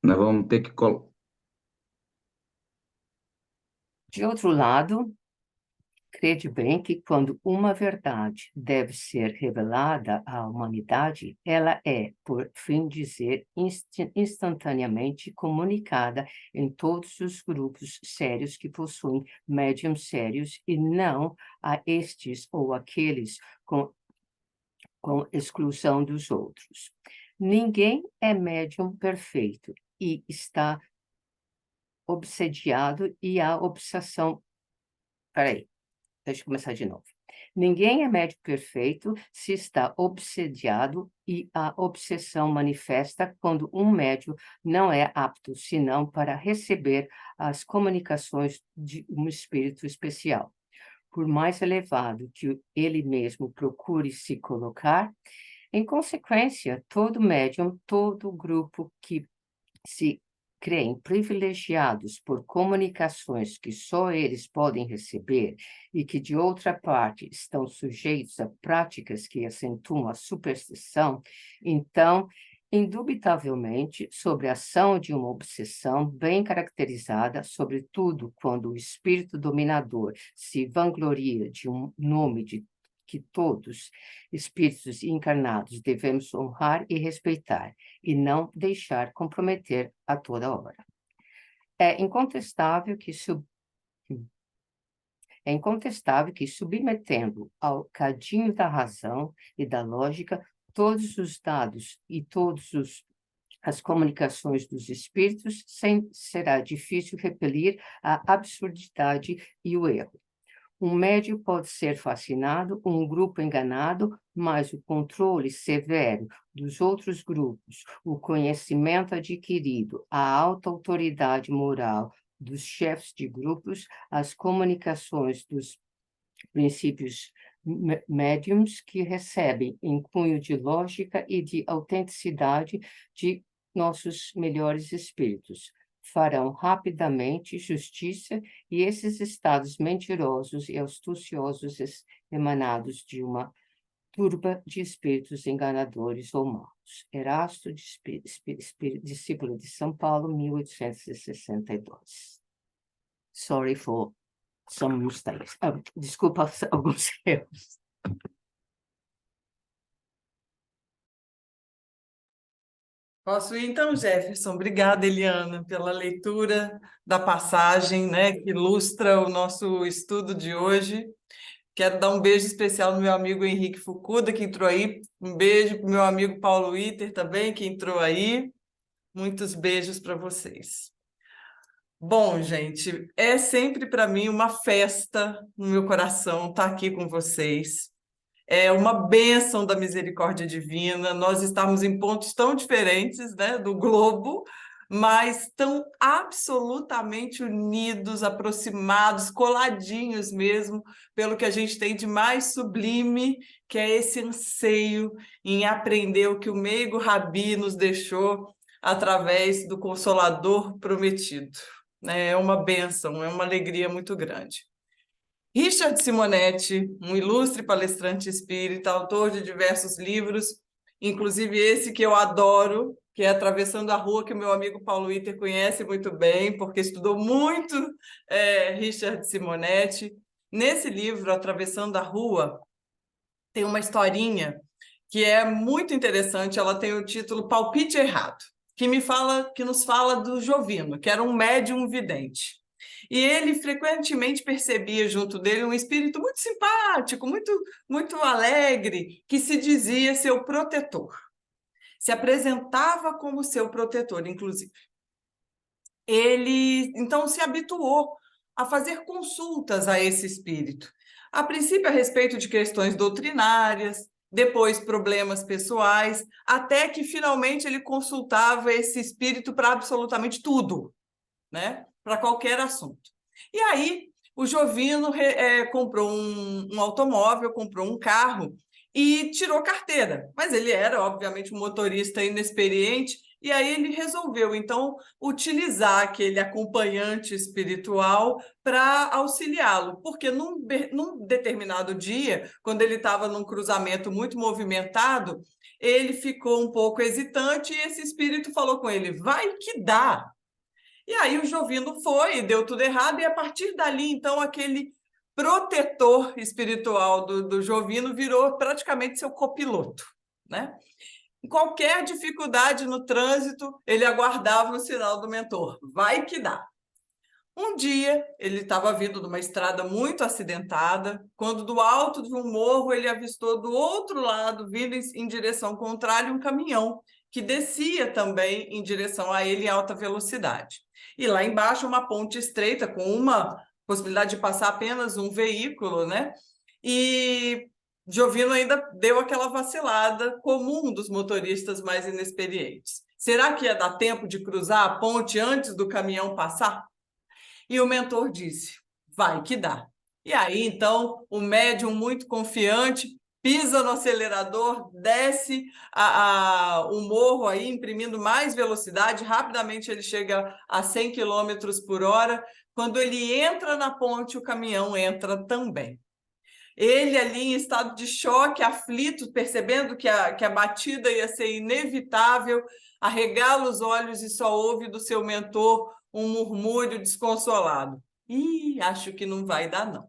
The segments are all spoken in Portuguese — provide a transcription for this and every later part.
Nós vamos ter que... De outro lado, crede bem que quando uma verdade deve ser revelada à humanidade, ela é, por fim dizer, instantaneamente comunicada em todos os grupos sérios que possuem médiums sérios e não a estes ou aqueles com exclusão dos outros. Ninguém é médium perfeito e está obsediado e a obsessão... Peraí. Deixa eu começar de novo. Ninguém é médico perfeito se está obsediado e a obsessão manifesta quando um médium não é apto, senão para receber as comunicações de um espírito especial. Por mais elevado que ele mesmo procure se colocar, em consequência, todo médium, todo grupo que se creem privilegiados por comunicações que só eles podem receber e que, de outra parte, estão sujeitos a práticas que acentuam a superstição, então, indubitavelmente, sobre a ação de uma obsessão bem caracterizada, sobretudo quando o espírito dominador se vangloria de um nome de que todos, espíritos encarnados, devemos honrar e respeitar, e não deixar comprometer a toda hora. É incontestável que, submetendo ao cadinho da razão e da lógica todos os dados e as comunicações dos espíritos, será difícil repelir a absurdidade e o erro. Um médium pode ser fascinado, um grupo enganado, mas o controle severo dos outros grupos, o conhecimento adquirido, a alta autoridade moral dos chefes de grupos, as comunicações dos princípios médiums que recebem em cunho de lógica e de autenticidade de nossos melhores espíritos farão rapidamente justiça e esses estados mentirosos e astuciosos emanados de uma turba de espíritos enganadores ou maus. Erasto, discípulo de São Paulo, 1862. Sorry for some mistakes. Desculpa alguns erros. Posso ir então, Jefferson? Obrigada, Eliana, pela leitura da passagem, né, que ilustra o nosso estudo de hoje. Quero dar um beijo especial no meu amigo Henrique Fukuda, que entrou aí. Um beijo para o meu amigo Paulo Iter também, que entrou aí. Muitos beijos para vocês. Bom, gente, é sempre para mim uma festa no meu coração estar aqui com vocês. É uma bênção da misericórdia divina, nós estamos em pontos tão diferentes, né, do globo, mas tão absolutamente unidos, aproximados, coladinhos mesmo, pelo que a gente tem de mais sublime, que é esse anseio em aprender o que o meigo Rabi nos deixou através do Consolador prometido. É uma bênção, é uma alegria muito grande. Richard Simonetti, um ilustre palestrante espírita, autor de diversos livros, inclusive esse que eu adoro, que é Atravessando a Rua, que o meu amigo Paulo Iter conhece muito bem, porque estudou muito Richard Simonetti. Nesse livro, Atravessando a Rua, tem uma historinha que é muito interessante, ela tem o título Palpite Errado, que nos fala do Jovino, que era um médium vidente. E ele frequentemente percebia junto dele um espírito muito simpático, muito alegre, que se dizia seu protetor. Se apresentava como seu protetor, inclusive. Ele, então, se habituou a fazer consultas a esse espírito. A princípio, a respeito de questões doutrinárias, depois problemas pessoais, até que, finalmente, ele consultava esse espírito para absolutamente tudo, né? Para qualquer assunto. E aí, o Jovino comprou um automóvel, comprou um carro e tirou carteira. Mas ele era, obviamente, um motorista inexperiente, e aí ele resolveu, então, utilizar aquele acompanhante espiritual para auxiliá-lo, porque num determinado dia, quando ele estava num cruzamento muito movimentado, ele ficou um pouco hesitante e esse espírito falou com ele, vai que dá. E aí o Jovino foi e deu tudo errado, e a partir dali, então, aquele protetor espiritual do Jovino virou praticamente seu copiloto, né? Em qualquer dificuldade no trânsito, ele aguardava o sinal do mentor. Vai que dá. Um dia, ele estava vindo de uma estrada muito acidentada, quando do alto de um morro ele avistou do outro lado, vindo em direção contrária, um caminhão que descia também em direção a ele em alta velocidade. E lá embaixo uma ponte estreita com uma possibilidade de passar apenas um veículo, né? E Jovino ainda deu aquela vacilada comum dos motoristas mais inexperientes. Será que ia dar tempo de cruzar a ponte antes do caminhão passar? E o mentor disse, vai que dá. E aí, então, o médium muito confiante pisa no acelerador, desce o morro aí, imprimindo mais velocidade, rapidamente ele chega a 100 km por hora. Quando ele entra na ponte, o caminhão entra também. Ele ali em estado de choque, aflito, percebendo que a batida ia ser inevitável, arregala os olhos e só ouve do seu mentor um murmúrio desconsolado. Ih, acho que não vai dar, não.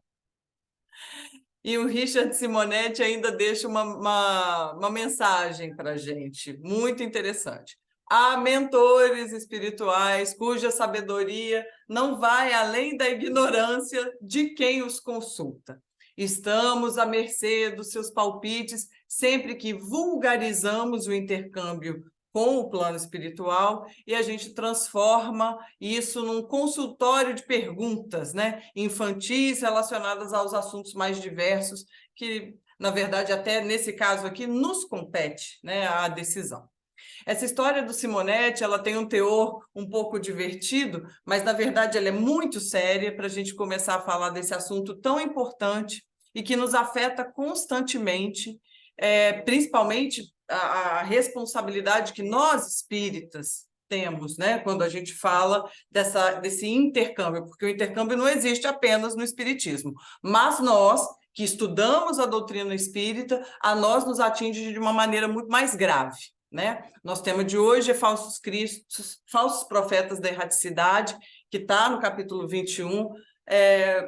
E o Richard Simonetti ainda deixa uma mensagem para a gente, muito interessante. Há mentores espirituais cuja sabedoria não vai além da ignorância de quem os consulta. Estamos à mercê dos seus palpites sempre que vulgarizamos o intercâmbio com o plano espiritual e a gente transforma isso num consultório de perguntas, né, infantis relacionadas aos assuntos mais diversos que, na verdade, até nesse caso aqui, nos compete, né, a decisão. Essa história do Simonetti, ela tem um teor um pouco divertido, mas, na verdade, ela é muito séria para a gente começar a falar desse assunto tão importante e que nos afeta constantemente, principalmente a responsabilidade que nós, espíritas, temos, né, quando a gente fala desse intercâmbio, porque o intercâmbio não existe apenas no espiritismo, mas nós, que estudamos a doutrina espírita, a nós nos atinge de uma maneira muito mais grave. Né? Nosso tema de hoje é falsos cristos, falsos profetas da erraticidade, que está no capítulo 21,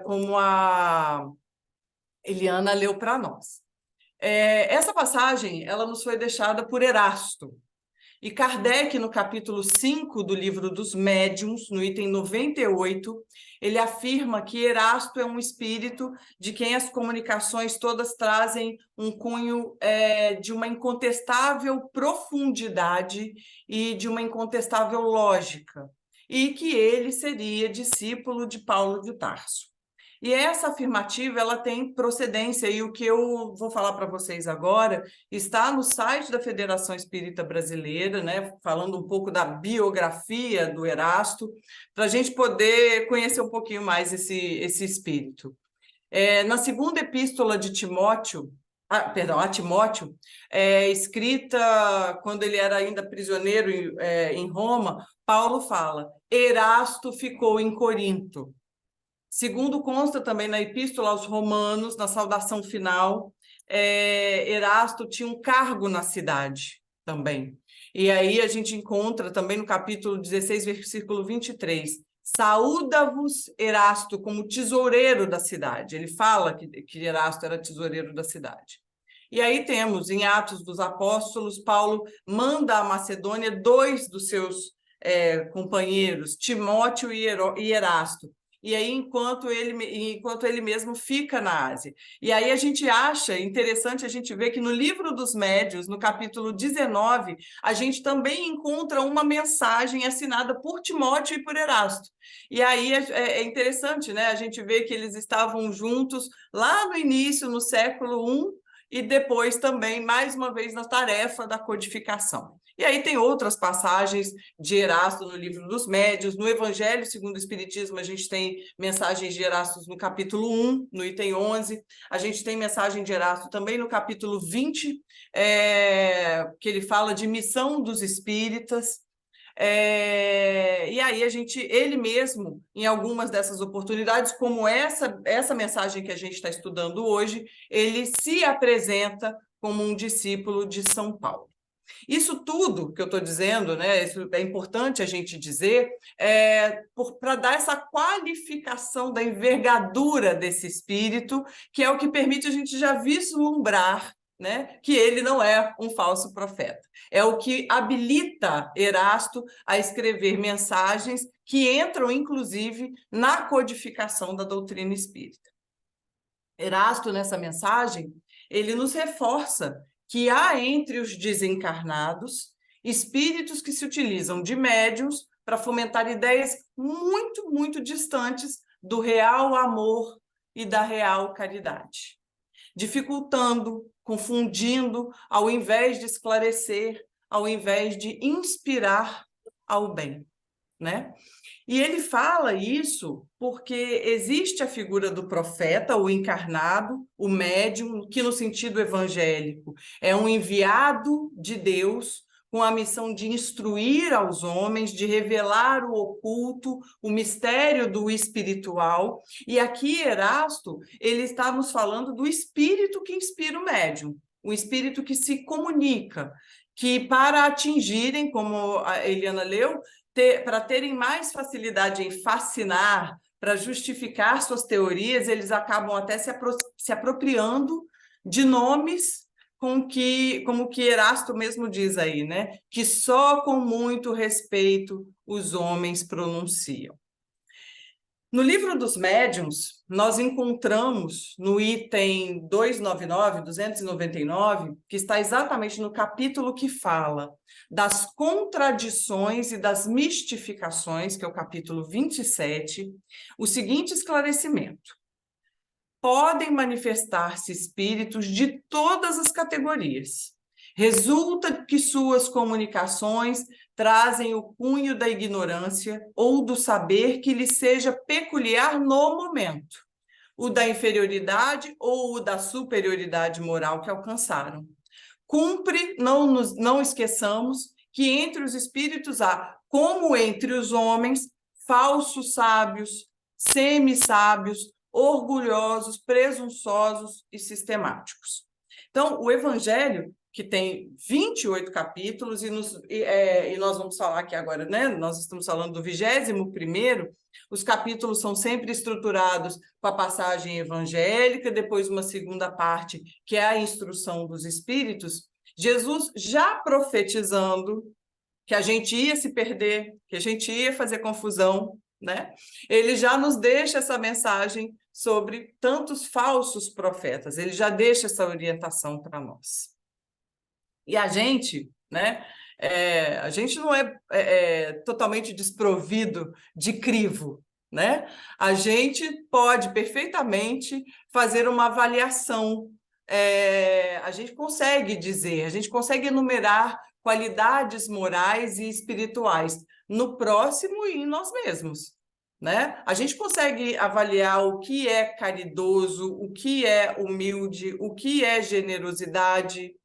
como a Eliana leu para nós. Essa passagem ela nos foi deixada por Erasto, e Kardec, no capítulo 5 do livro dos Médiuns, no item 98, ele afirma que Erasto é um espírito de quem as comunicações todas trazem um cunho de uma incontestável profundidade e de uma incontestável lógica, e que ele seria discípulo de Paulo de Tarso. E essa afirmativa ela tem procedência, e o que eu vou falar para vocês agora está no site da Federação Espírita Brasileira, né, falando um pouco da biografia do Erasto, para a gente poder conhecer um pouquinho mais esse espírito. Na segunda epístola de Timóteo, a Timóteo, escrita quando ele era ainda prisioneiro em Roma, Paulo fala, Erasto ficou em Corinto. Segundo consta também na Epístola aos Romanos, na saudação final, Erasto tinha um cargo na cidade também. E aí a gente encontra também no capítulo 16, versículo 23, saúda-vos Erasto como tesoureiro da cidade. Ele fala que Erasto era tesoureiro da cidade. E aí temos, em Atos dos Apóstolos, Paulo manda à Macedônia 2 dos seus companheiros, Timóteo e Erasto, e aí enquanto ele mesmo fica na Ásia. E aí a gente acha interessante a gente ver que no livro dos Médiuns, no capítulo 19, a gente também encontra uma mensagem assinada por Timóteo e por Erasto. E aí é interessante, né? A gente vê que eles estavam juntos lá no início, no século I, e depois também, mais uma vez, na tarefa da codificação. E aí tem outras passagens de Erasto no livro dos Médiuns, no Evangelho segundo o Espiritismo, a gente tem mensagens de Erasto no capítulo 1, no item 11, a gente tem mensagem de Erasto também no capítulo 20, que ele fala de missão dos espíritas, e aí ele mesmo, em algumas dessas oportunidades, como essa mensagem que a gente está estudando hoje, ele se apresenta como um discípulo de São Paulo. Isso tudo que eu estou dizendo, né, isso é importante a gente dizer, para dar essa qualificação da envergadura desse espírito, que é o que permite a gente já vislumbrar, né, que ele não é um falso profeta. É o que habilita Erasto a escrever mensagens que entram, inclusive, na codificação da doutrina espírita. Erasto, nessa mensagem, ele nos reforça que há entre os desencarnados espíritos que se utilizam de médiuns para fomentar ideias muito, muito distantes do real amor e da real caridade, dificultando, confundindo, ao invés de esclarecer, ao invés de inspirar ao bem, né? E ele fala isso porque existe a figura do profeta, o encarnado, o médium, que no sentido evangélico é um enviado de Deus com a missão de instruir aos homens, de revelar o oculto, o mistério do espiritual. E aqui, Erasto, ele está nos falando do espírito que inspira o médium, o espírito que se comunica, que para atingirem, como a Eliana leu, para terem mais facilidade em fascinar, para justificar suas teorias, eles acabam até se apropriando de nomes como que Erasto mesmo diz aí, né? Que só com muito respeito os homens pronunciam. No livro dos médiuns, nós encontramos no item 299, que está exatamente no capítulo que fala das contradições e das mistificações, que é o capítulo 27, o seguinte esclarecimento: podem manifestar-se espíritos de todas as categorias. Resulta que suas comunicações trazem o cunho da ignorância ou do saber que lhe seja peculiar no momento, o da inferioridade ou o da superioridade moral que alcançaram. Cumpre, não esqueçamos, que entre os espíritos há, como entre os homens, falsos sábios, semi-sábios, orgulhosos, presunçosos e sistemáticos. Então, o Evangelho, que tem 28 capítulos, e nós vamos falar aqui agora, né? Nós estamos falando do 21º, os capítulos são sempre estruturados com a passagem evangélica, depois uma segunda parte, que é a instrução dos espíritos. Jesus já profetizando que a gente ia se perder, que a gente ia fazer confusão, né? Ele já nos deixa essa mensagem sobre tantos falsos profetas, ele já deixa essa orientação para nós. E a gente, né? A gente não é totalmente desprovido de crivo, né? A gente pode perfeitamente fazer uma avaliação. A gente consegue dizer, a gente consegue enumerar qualidades morais e espirituais no próximo e em nós mesmos, né? A gente consegue avaliar o que é caridoso, o que é humilde, o que é generosidade,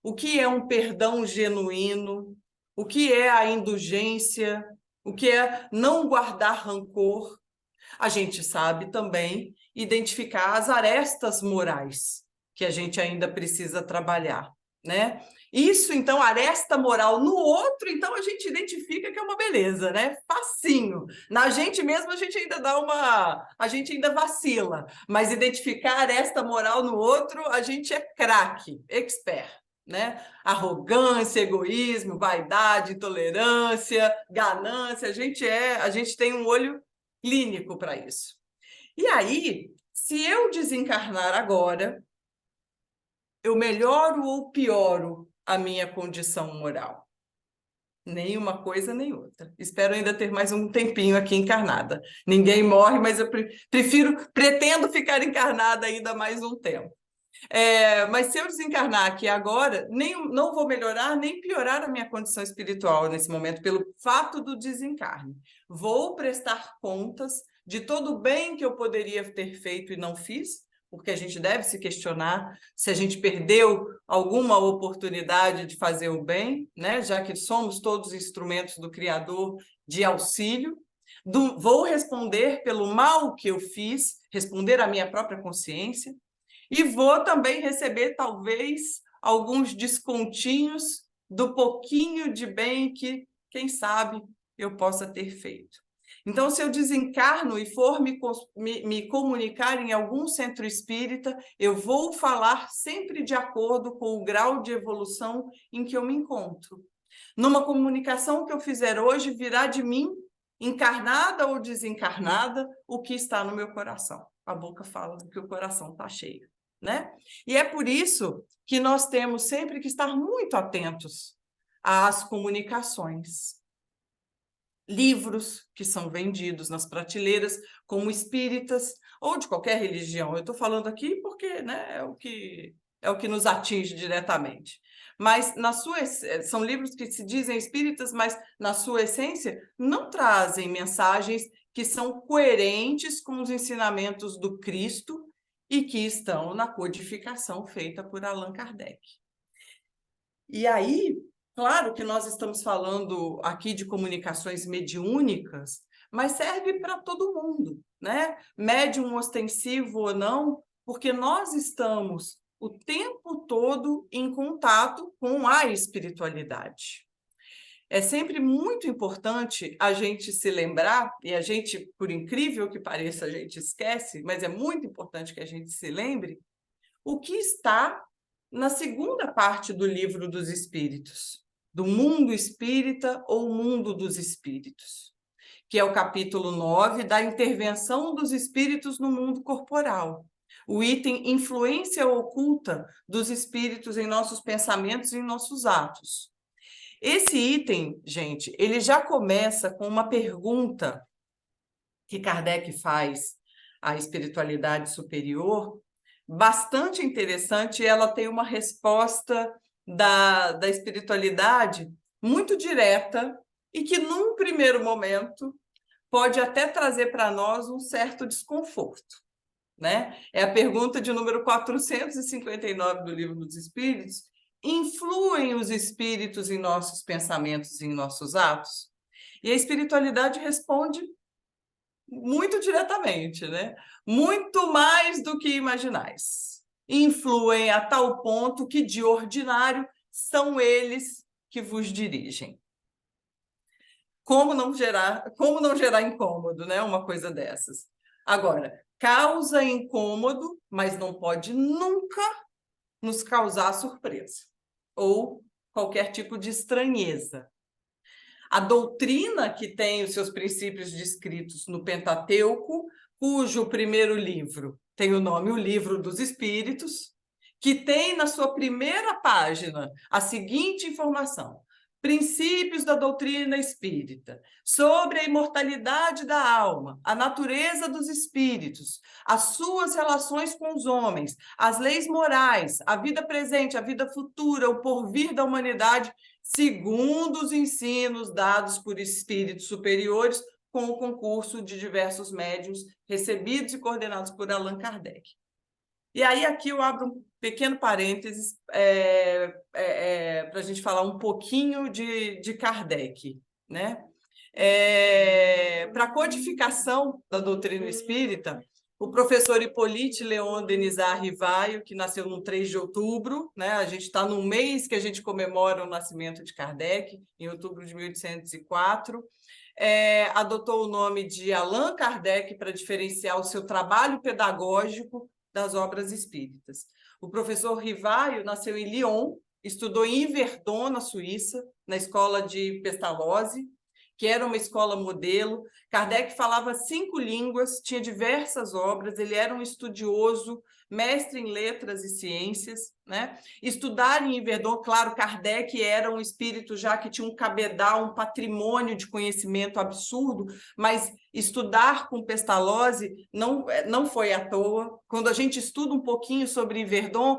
o que é um perdão genuíno, o que é a indulgência, o que é não guardar rancor. A gente sabe também identificar as arestas morais que a gente ainda precisa trabalhar, né? Isso, então, aresta moral no outro, então a gente identifica que é uma beleza, né? Facinho. Na gente mesmo a gente ainda a gente ainda vacila, mas identificar aresta moral no outro, a gente é craque, expert, né? Arrogância, egoísmo, vaidade, intolerância, ganância, a gente tem um olho clínico para isso. E aí, se eu desencarnar agora, eu melhoro ou pioro a minha condição moral? Nem uma coisa nem outra. Espero ainda ter mais um tempinho aqui encarnada. Ninguém morre, mas eu pretendo ficar encarnada ainda mais um tempo. Mas se eu desencarnar aqui agora, não vou melhorar nem piorar a minha condição espiritual nesse momento, pelo fato do desencarne. Vou prestar contas de todo o bem que eu poderia ter feito e não fiz, porque a gente deve se questionar se a gente perdeu alguma oportunidade de fazer o bem, né? Já que somos todos instrumentos do Criador de auxílio. Vou responder pelo mal que eu fiz, responder à minha própria consciência, e vou também receber, talvez, alguns descontinhos do pouquinho de bem que, quem sabe, eu possa ter feito. Então, se eu desencarno e for me comunicar em algum centro espírita, eu vou falar sempre de acordo com o grau de evolução em que eu me encontro. Numa comunicação que eu fizer hoje, virá de mim, encarnada ou desencarnada, o que está no meu coração. A boca fala do que o coração está cheio, né? E é por isso que nós temos sempre que estar muito atentos às comunicações. Livros que são vendidos nas prateleiras como espíritas ou de qualquer religião. Eu estou falando aqui porque, né, é o que nos atinge diretamente. Mas são livros que se dizem espíritas, mas na sua essência não trazem mensagens que são coerentes com os ensinamentos do Cristo e que estão na codificação feita por Allan Kardec. E aí, claro que nós estamos falando aqui de comunicações mediúnicas, mas serve para todo mundo, né? Médium ostensivo ou não, porque nós estamos o tempo todo em contato com a espiritualidade. É sempre muito importante a gente se lembrar, e a gente, por incrível que pareça, a gente esquece, mas é muito importante que a gente se lembre, o que está na segunda parte do Livro dos Espíritos, do Mundo Espírita ou Mundo dos Espíritos, que é o capítulo 9 da intervenção dos espíritos no mundo corporal. O item influência oculta dos espíritos em nossos pensamentos e em nossos atos. Esse item, gente, ele já começa com uma pergunta que Kardec faz à espiritualidade superior, bastante interessante, e ela tem uma resposta da espiritualidade muito direta e que, num primeiro momento, pode até trazer para nós um certo desconforto, né? É a pergunta de número 459 do Livro dos Espíritos: influem os espíritos em nossos pensamentos e em nossos atos? E a espiritualidade responde muito diretamente, né? Muito mais do que imaginais. Influem a tal ponto que, de ordinário, são eles que vos dirigem. Como não gerar incômodo, né? Uma coisa dessas. Agora, causa incômodo, mas não pode nunca nos causar surpresa ou qualquer tipo de estranheza. A doutrina, que tem os seus princípios descritos no Pentateuco, cujo primeiro livro tem o nome O Livro dos Espíritos, que tem na sua primeira página a seguinte informação: princípios da doutrina espírita, sobre a imortalidade da alma, a natureza dos espíritos, as suas relações com os homens, as leis morais, a vida presente, a vida futura, o porvir da humanidade, segundo os ensinos dados por espíritos superiores, com o concurso de diversos médiuns recebidos e coordenados por Allan Kardec. E aí aqui eu abro um pequeno parênteses para a gente falar um pouquinho de Kardec, né? Para a codificação da doutrina espírita, o professor Hippolyte Léon Denisard Rivaio, que nasceu no 3 de outubro, né? A gente está no mês que a gente comemora o nascimento de Kardec, em outubro de 1804, adotou o nome de Allan Kardec para diferenciar o seu trabalho pedagógico das obras espíritas. O professor Rivaio nasceu em Lyon, estudou em Yverdon, na Suíça, na escola de Pestalozzi, que era uma escola modelo. Kardec falava 5 línguas, tinha diversas obras, ele era um estudioso, mestre em letras e ciências, né? Estudar em Yverdon, claro, Kardec era um espírito já que tinha um cabedal, um patrimônio de conhecimento absurdo, mas estudar com Pestalozzi não foi à toa. Quando a gente estuda um pouquinho sobre Yverdon,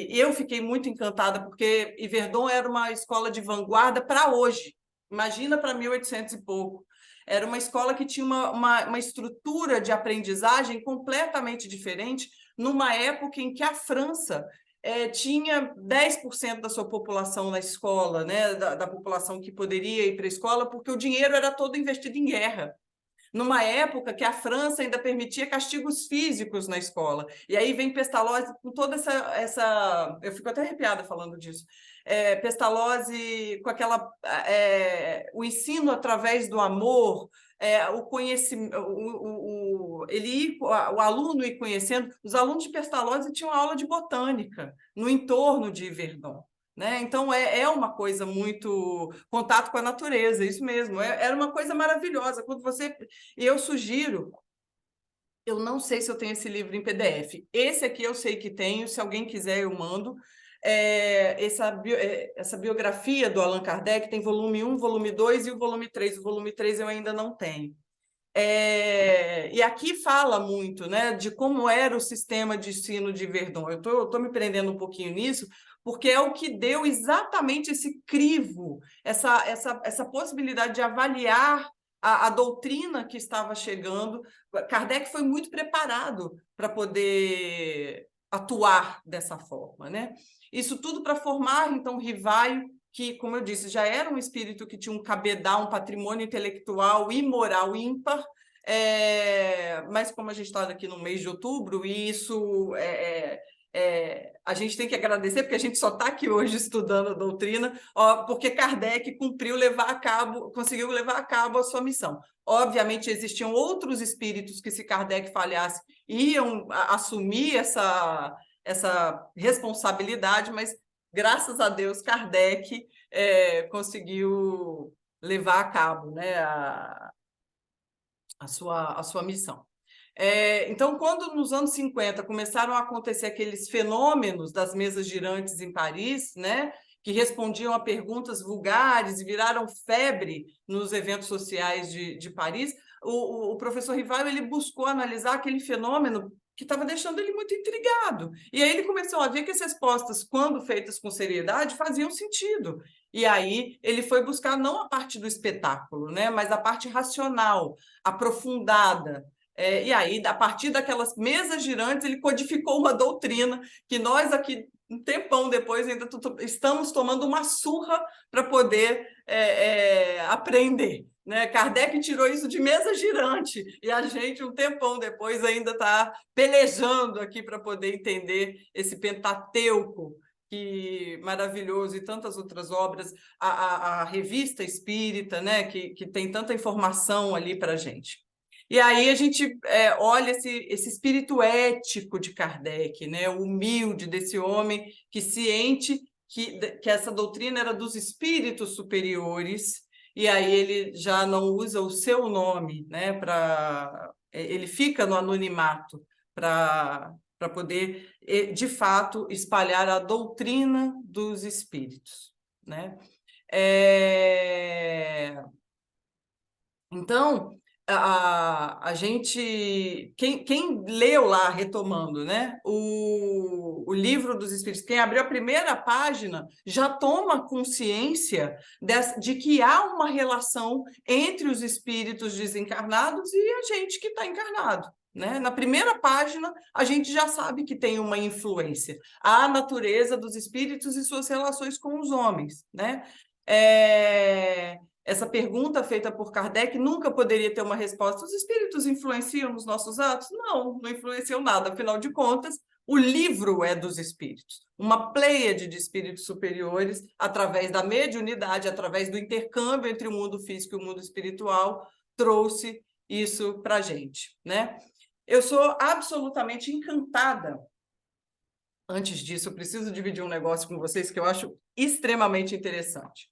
eu fiquei muito encantada, porque Yverdon era uma escola de vanguarda para hoje. Imagina para 1800 e pouco. Era uma escola que tinha uma estrutura de aprendizagem completamente diferente, numa época em que a França tinha 10% da sua população na escola, né? da população que poderia ir para a escola, porque o dinheiro era todo investido em guerra. numa época que a França ainda permitia castigos físicos na escola. E aí vem Pestalozzi com toda essa... Eu fico até arrepiada falando disso. Pestalozzi com o ensino através do amor, o conhecimento, o aluno ir conhecendo. Os alunos de Pestalozzi tinham aula de botânica no entorno de Verdun. Né? Então, é uma coisa muito... Contato com a natureza, isso mesmo. Era uma coisa maravilhosa. E eu sugiro... Eu não sei se eu tenho esse livro em PDF. Esse aqui eu sei que tenho. Se alguém quiser, eu mando. Essa biografia do Allan Kardec tem volume 1, volume 2 e o volume 3. O volume 3 eu ainda não tenho. E aqui fala muito, né, de como era o sistema de ensino de Verdun. Eu estou me prendendo um pouquinho nisso, porque é o que deu exatamente esse crivo, essa possibilidade de avaliar a doutrina que estava chegando. Kardec foi muito preparado para poder atuar dessa forma, né? Isso tudo para formar, então, Rivaio, que, como eu disse, já era um espírito que tinha um cabedal, um patrimônio intelectual e moral ímpar, mas como a gente está aqui no mês de outubro, e isso a gente tem que agradecer, porque a gente só está aqui hoje estudando a doutrina, porque Kardec conseguiu levar a cabo a sua missão. Obviamente, existiam outros espíritos que, se Kardec falhasse, iam assumir essa responsabilidade, mas graças a Deus, Kardec conseguiu levar a cabo, né, a sua missão. Então, quando nos anos 50 começaram a acontecer aqueles fenômenos das mesas girantes em Paris, né, que respondiam a perguntas vulgares e viraram febre nos eventos sociais de Paris, o professor Rivaio ele buscou analisar aquele fenômeno que estava deixando ele muito intrigado. E aí ele começou a ver que as respostas, quando feitas com seriedade, faziam sentido. E aí ele foi buscar não a parte do espetáculo, né, mas a parte racional, aprofundada. E aí, a partir daquelas mesas girantes, ele codificou uma doutrina que nós aqui, um tempão depois, ainda estamos tomando uma surra para poder aprender. Né? Kardec tirou isso de mesa girante e a gente, um tempão depois, ainda está pelejando aqui para poder entender esse Pentateuco maravilhoso e tantas outras obras, a Revista Espírita, né? que tem tanta informação ali para a gente. E aí a gente olha esse espírito ético de Kardec, né? Humilde desse homem que ciente que essa doutrina era dos espíritos superiores, e aí ele já não usa o seu nome, né? Ele fica no anonimato para poder, de fato, espalhar a doutrina dos espíritos, né? Então, a gente... Quem leu lá, retomando, né, o livro dos Espíritos, quem abriu a primeira página, já toma consciência de que há uma relação entre os espíritos desencarnados e a gente que está encarnado. Né? Na primeira página, a gente já sabe que tem uma influência. A natureza dos espíritos e suas relações com os homens. Né? Essa pergunta feita por Kardec nunca poderia ter uma resposta. Os espíritos influenciam nos nossos atos? Não, não influenciam nada. Afinal de contas, o livro é dos espíritos. Uma pleiade de espíritos superiores, através da mediunidade, através do intercâmbio entre o mundo físico e o mundo espiritual, trouxe isso para a gente. Né? Eu sou absolutamente encantada. Antes disso, eu preciso dividir um negócio com vocês que eu acho extremamente interessante.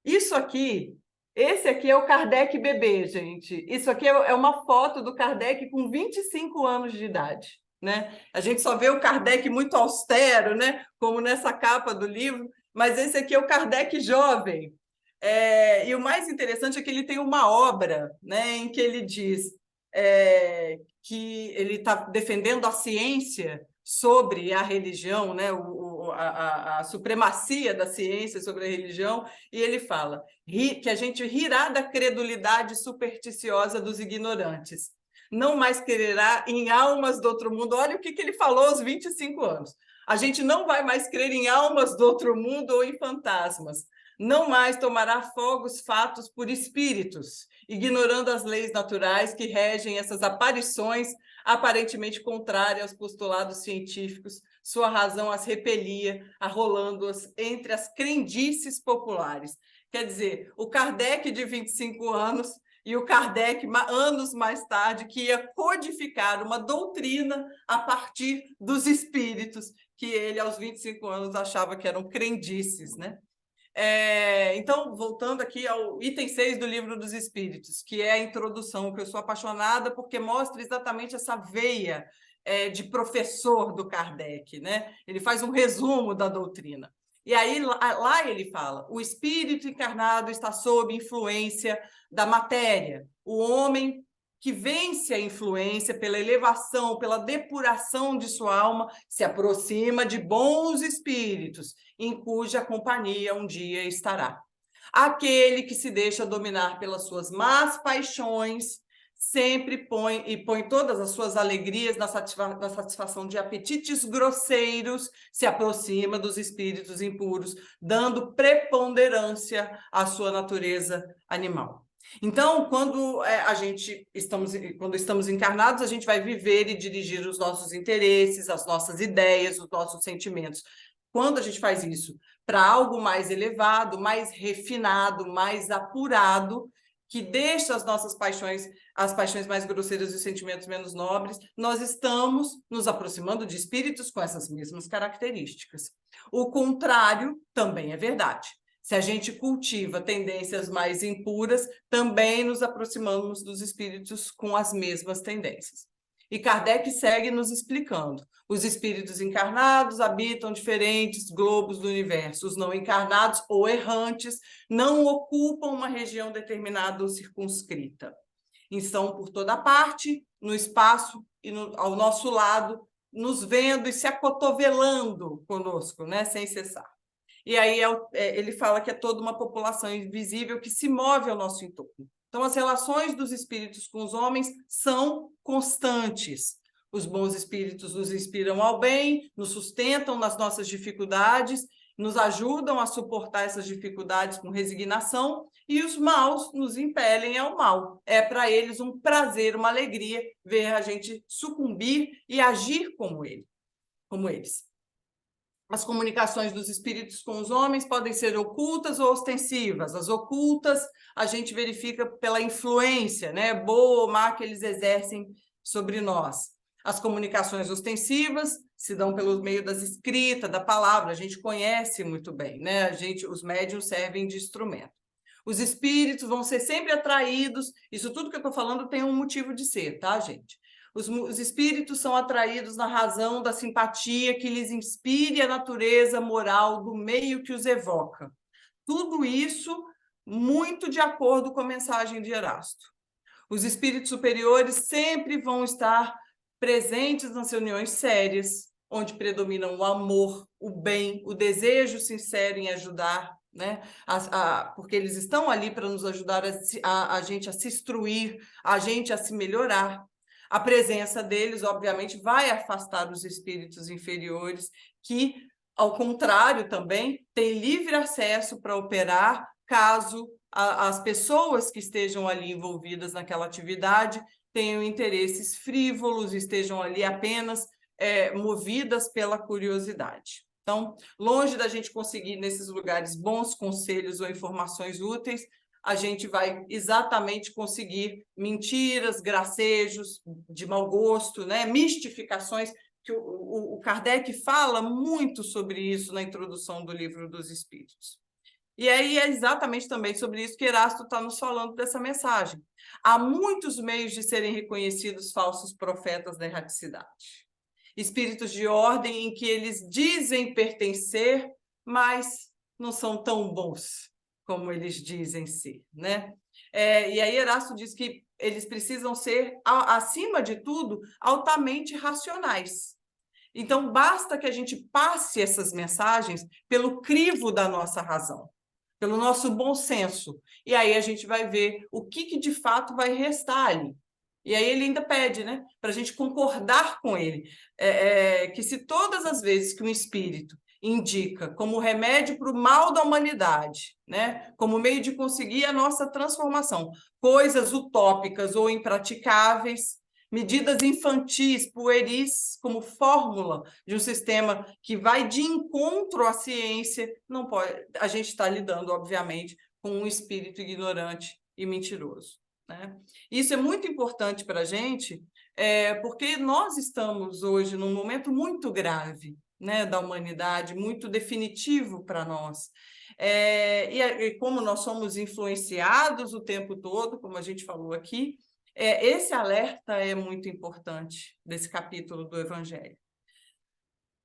Isso aqui... Esse aqui é o Kardec bebê, gente. Isso aqui é uma foto do Kardec com 25 anos de idade. Né? A gente só vê o Kardec muito austero, né? Como nessa capa do livro, mas esse aqui é o Kardec jovem. E o mais interessante é que ele tem uma obra, né, em que ele diz que ele está defendendo a ciência sobre a religião, né, a supremacia da ciência sobre a religião, e ele fala que a gente rirá da credulidade supersticiosa dos ignorantes, não mais crerá em almas do outro mundo. Olha o que ele falou aos 25 anos. A gente não vai mais crer em almas do outro mundo ou em fantasmas. Não mais tomará fogos fatos por espíritos, ignorando as leis naturais que regem essas aparições aparentemente contrárias aos postulados científicos. Sua razão as repelia, arrolando-as entre as crendices populares. Quer dizer, o Kardec de 25 anos e o Kardec, anos mais tarde, que ia codificar uma doutrina a partir dos espíritos, que ele, aos 25 anos, achava que eram crendices, né? Então, voltando aqui ao item 6 do Livro dos Espíritos, que é a introdução, que eu sou apaixonada porque mostra exatamente essa veia de professor do Kardec, né? Ele faz um resumo da doutrina. E aí, lá ele fala, o espírito encarnado está sob influência da matéria. O homem que vence a influência pela elevação, pela depuração de sua alma, se aproxima de bons espíritos, em cuja companhia um dia estará. Aquele que se deixa dominar pelas suas más paixões sempre põe todas as suas alegrias na satisfação de apetites grosseiros, se aproxima dos espíritos impuros, dando preponderância à sua natureza animal. Então, quando estamos encarnados, a gente vai viver e dirigir os nossos interesses, as nossas ideias, os nossos sentimentos. Quando a gente faz isso para algo mais elevado, mais refinado, mais apurado, que deixa as nossas paixões, as paixões mais grosseiras e os sentimentos menos nobres, nós estamos nos aproximando de espíritos com essas mesmas características. O contrário também é verdade. Se a gente cultiva tendências mais impuras, também nos aproximamos dos espíritos com as mesmas tendências. E Kardec segue nos explicando. Os espíritos encarnados habitam diferentes globos do universo. Os não encarnados ou errantes não ocupam uma região determinada ou circunscrita. Estão por toda parte, no espaço e ao nosso lado, nos vendo e se acotovelando conosco, né, sem cessar. E aí ele fala que é toda uma população invisível que se move ao nosso entorno. Então, as relações dos espíritos com os homens são constantes. Os bons espíritos nos inspiram ao bem, nos sustentam nas nossas dificuldades, nos ajudam a suportar essas dificuldades com resignação, e os maus nos impelem ao mal. É para eles um prazer, uma alegria ver a gente sucumbir e agir como eles. As comunicações dos espíritos com os homens podem ser ocultas ou ostensivas. As ocultas a gente verifica pela influência, né, boa ou má, que eles exercem sobre nós. As comunicações ostensivas se dão pelo meio das escritas, da palavra, a gente conhece muito bem, né? Os médiuns servem de instrumento. Os espíritos vão ser sempre atraídos, isso tudo que eu estou falando tem um motivo de ser, tá, gente? Os espíritos são atraídos na razão da simpatia que lhes inspire a natureza moral do meio que os evoca. Tudo isso muito de acordo com a mensagem de Erasto. Os espíritos superiores sempre vão estar presentes nas reuniões sérias, onde predominam o amor, o bem, o desejo sincero em ajudar, né? Porque eles estão ali para nos ajudar a gente a se instruir, a gente a se melhorar. A presença deles, obviamente, vai afastar os espíritos inferiores, que, ao contrário, também têm livre acesso para operar, caso as pessoas que estejam ali envolvidas naquela atividade tenham interesses frívolos, estejam ali apenas movidas pela curiosidade. Então, longe da gente conseguir nesses lugares bons conselhos ou informações úteis, a gente vai exatamente conseguir mentiras, gracejos de mau gosto, né? Mistificações, que o Kardec fala muito sobre isso na introdução do Livro dos Espíritos. E aí é exatamente também sobre isso que Erasto está nos falando dessa mensagem. Há muitos meios de serem reconhecidos falsos profetas da erraticidade. Espíritos de ordem em que eles dizem pertencer, mas não são tão bons como eles dizem ser, né? E aí Erasto diz que eles precisam ser, acima de tudo, altamente racionais. Então, basta que a gente passe essas mensagens pelo crivo da nossa razão, pelo nosso bom senso, e aí a gente vai ver o que de fato vai restar ali. E aí ele ainda pede, né, para a gente concordar com ele, que se todas as vezes que um espírito indica como remédio para o mal da humanidade, né? Como meio de conseguir a nossa transformação. Coisas utópicas ou impraticáveis, medidas infantis, pueris, como fórmula de um sistema que vai de encontro à ciência, não pode. A gente está lidando, obviamente, com um espírito ignorante e mentiroso, né? Isso é muito importante para a gente, porque nós estamos hoje num momento muito grave, né, da humanidade, muito definitivo para nós. E como nós somos influenciados o tempo todo, como a gente falou aqui, esse alerta é muito importante desse capítulo do Evangelho.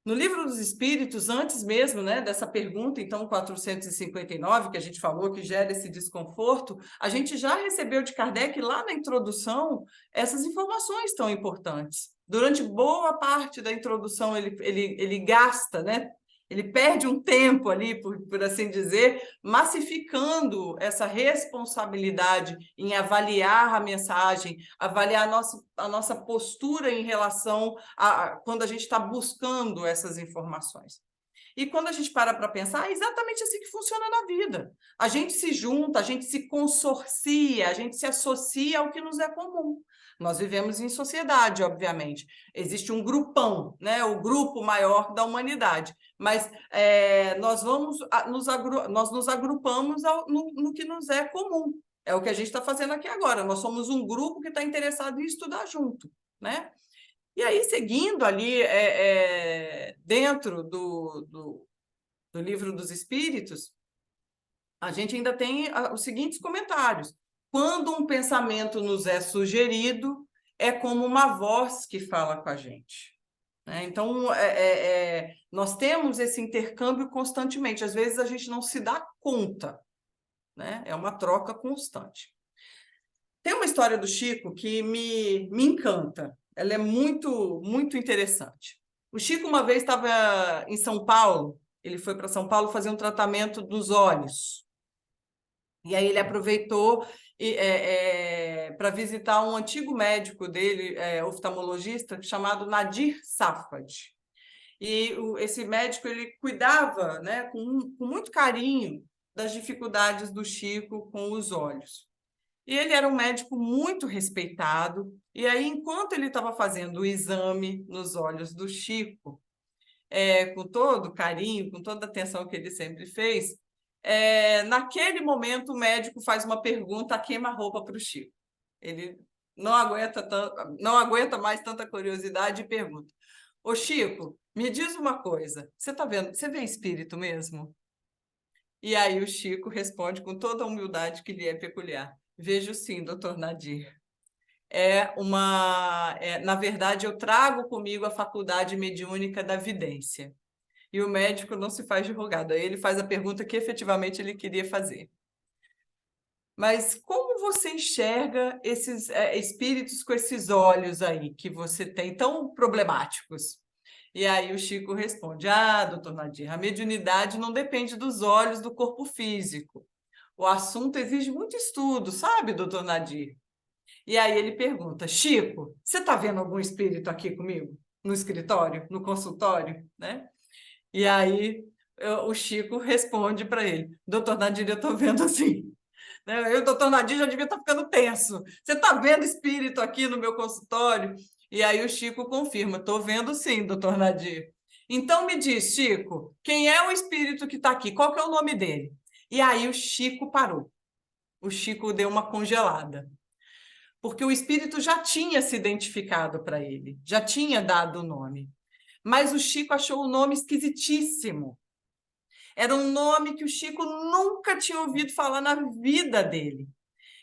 No Livro dos Espíritos, antes mesmo, né, dessa pergunta, então, 459, que a gente falou que gera esse desconforto, a gente já recebeu de Kardec, lá na introdução, essas informações tão importantes. Durante boa parte da introdução, ele gasta, né? Ele perde um tempo ali, por assim dizer, massificando essa responsabilidade em avaliar a mensagem, avaliar a nossa postura em relação quando a gente está buscando essas informações. E quando a gente para pensar, é exatamente assim que funciona na vida. A gente se junta, a gente se consorcia, a gente se associa ao que nos é comum. Nós vivemos em sociedade, obviamente. Existe um grupão, né? O grupo maior da humanidade. Mas nós nos agrupamos no que nos é comum. É o que a gente está fazendo aqui agora. Nós somos um grupo que está interessado em estudar junto, né? E aí, seguindo ali dentro do Livro dos Espíritos, a gente ainda tem os seguintes comentários. Quando um pensamento nos é sugerido, é como uma voz que fala com a gente. Então, nós temos esse intercâmbio constantemente. Às vezes, a gente não se dá conta, né? É uma troca constante. Tem uma história do Chico que me encanta. Ela é muito, muito interessante. O Chico, uma vez, estava em São Paulo. Ele foi para São Paulo fazer um tratamento dos olhos. E aí ele aproveitou para visitar um antigo médico dele, oftalmologista, chamado Nadir Safad. E esse médico ele cuidava, né, com muito carinho das dificuldades do Chico com os olhos. E ele era um médico muito respeitado. E aí, enquanto ele estava fazendo o exame nos olhos do Chico, com todo carinho, com toda a atenção que ele sempre fez, naquele momento o médico faz uma pergunta a queima-roupa para o Chico. Ele não aguenta mais tanta curiosidade e pergunta: Ô Chico, me diz uma coisa, você vê espírito mesmo? E aí o Chico responde com toda a humildade que lhe é peculiar: vejo sim, doutor Nadir. Na verdade, eu trago comigo a faculdade mediúnica da vidência. E o médico não se faz de rogado, aí ele faz a pergunta que efetivamente ele queria fazer. Mas como você enxerga esses espíritos com esses olhos aí que você tem tão problemáticos? E aí o Chico responde: doutor Nadir, a mediunidade não depende dos olhos do corpo físico. O assunto exige muito estudo, sabe, doutor Nadir? E aí ele pergunta: Chico, você está vendo algum espírito aqui comigo? No escritório, no consultório, né? E aí o Chico responde para ele: doutor Nadir, eu estou vendo assim. O doutor Nadir já devia estar ficando tenso. Você está vendo espírito aqui no meu consultório? E aí o Chico confirma: estou vendo sim, doutor Nadir. Então me diz, Chico, quem é o espírito que está aqui? Qual que é o nome dele? E aí o Chico parou. O Chico deu uma congelada. Porque o espírito já tinha se identificado para ele, já tinha dado o nome. Mas o Chico achou o nome esquisitíssimo. Era um nome que o Chico nunca tinha ouvido falar na vida dele.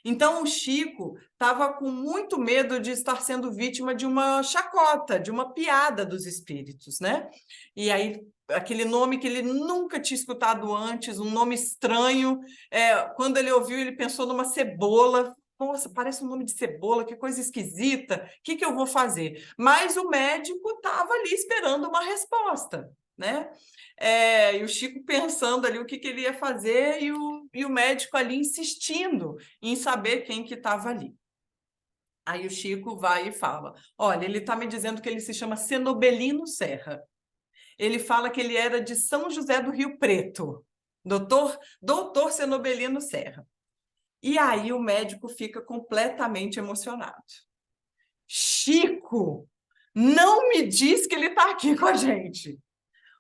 Então, o Chico estava com muito medo de estar sendo vítima de uma chacota, de uma piada dos espíritos, né? E aí, aquele nome que ele nunca tinha escutado antes, um nome estranho, quando ele ouviu, ele pensou numa cebola. Nossa, parece um nome de cebola, que coisa esquisita, o que eu vou fazer? Mas o médico estava ali esperando uma resposta, né? E o Chico pensando ali o que ele ia fazer e o médico ali insistindo em saber quem que estava ali. Aí o Chico vai e fala: olha, ele está me dizendo que ele se chama Cenobelino Serra. ele fala que ele era de São José do Rio Preto, doutor Cenobelino Serra. E aí o médico fica completamente emocionado. Chico, não me diz que ele está aqui com a gente.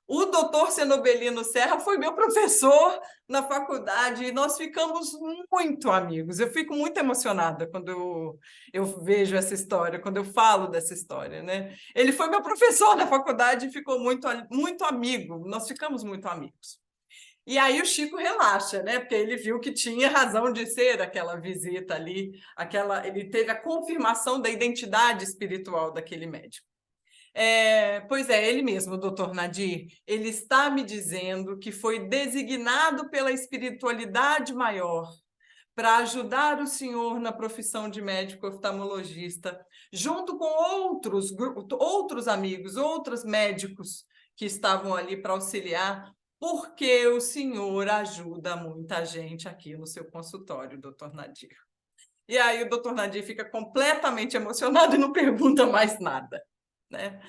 O doutor Cenobelino Serra foi meu professor na faculdade e nós ficamos muito amigos. Eu fico muito emocionada quando eu vejo essa história, quando eu falo dessa história, né? Ele foi meu professor na faculdade e ficou muito amigo. Nós ficamos muito amigos. E aí o Chico relaxa, né? Porque ele viu que tinha razão de ser aquela visita ali, ele teve a confirmação da identidade espiritual daquele médico. Pois é, ele mesmo, o doutor Nadir, ele está me dizendo que foi designado pela espiritualidade maior para ajudar o senhor na profissão de médico oftalmologista, junto com outros amigos, outros médicos que estavam ali para auxiliar, porque o senhor ajuda muita gente aqui no seu consultório, doutor Nadir. E aí o doutor Nadir fica completamente emocionado e não pergunta mais nada, né?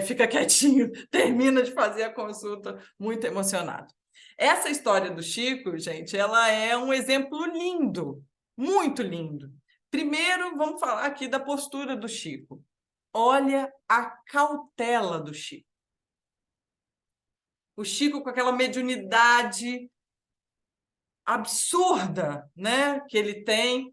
Fica quietinho, termina de fazer a consulta muito emocionado. Essa história do Chico, gente, ela é um exemplo lindo, muito lindo. Primeiro, vamos falar aqui da postura do Chico. Olha a cautela do Chico. O Chico com aquela mediunidade absurda, né, que ele tem,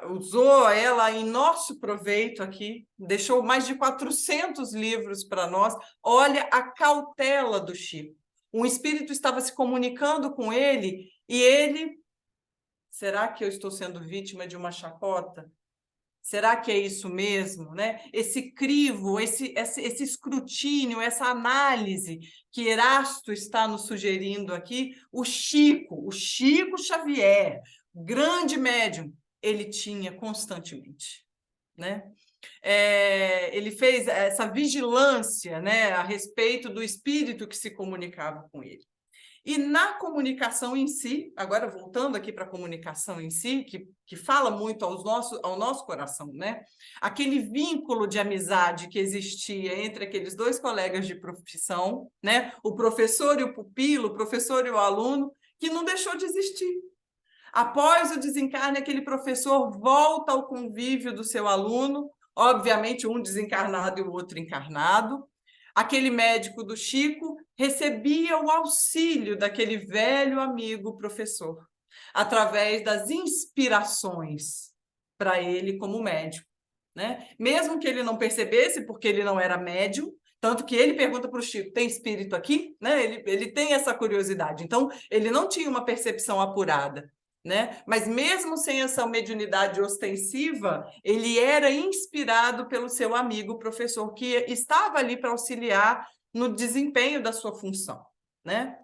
usou ela em nosso proveito aqui, deixou mais de 400 livros para nós. Olha a cautela do Chico. Um espírito estava se comunicando com ele e ele... Será que eu estou sendo vítima de uma chacota? Será que é isso mesmo, né? Esse crivo, esse escrutínio, essa análise que Erasto está nos sugerindo aqui, o Chico Xavier, grande médium, ele tinha constantemente, né? Ele fez essa vigilância, né, a respeito do espírito que se comunicava com ele. E na comunicação em si, agora voltando aqui para a comunicação em si, que fala muito ao nosso coração, né? Aquele vínculo de amizade que existia entre aqueles dois colegas de profissão, né? O professor e o pupilo, o professor e o aluno, que não deixou de existir. Após o desencarne, aquele professor volta ao convívio do seu aluno, obviamente um desencarnado e o outro encarnado. Aquele médico do Chico recebia o auxílio daquele velho amigo professor, através das inspirações para ele como médico, né? Mesmo que ele não percebesse, porque ele não era médium, tanto que ele pergunta para o Chico, tem espírito aqui? Né? Ele tem essa curiosidade. Então, ele não tinha uma percepção apurada, né? Mas mesmo sem essa mediunidade ostensiva, ele era inspirado pelo seu amigo professor, que estava ali para auxiliar no desempenho da sua função, né?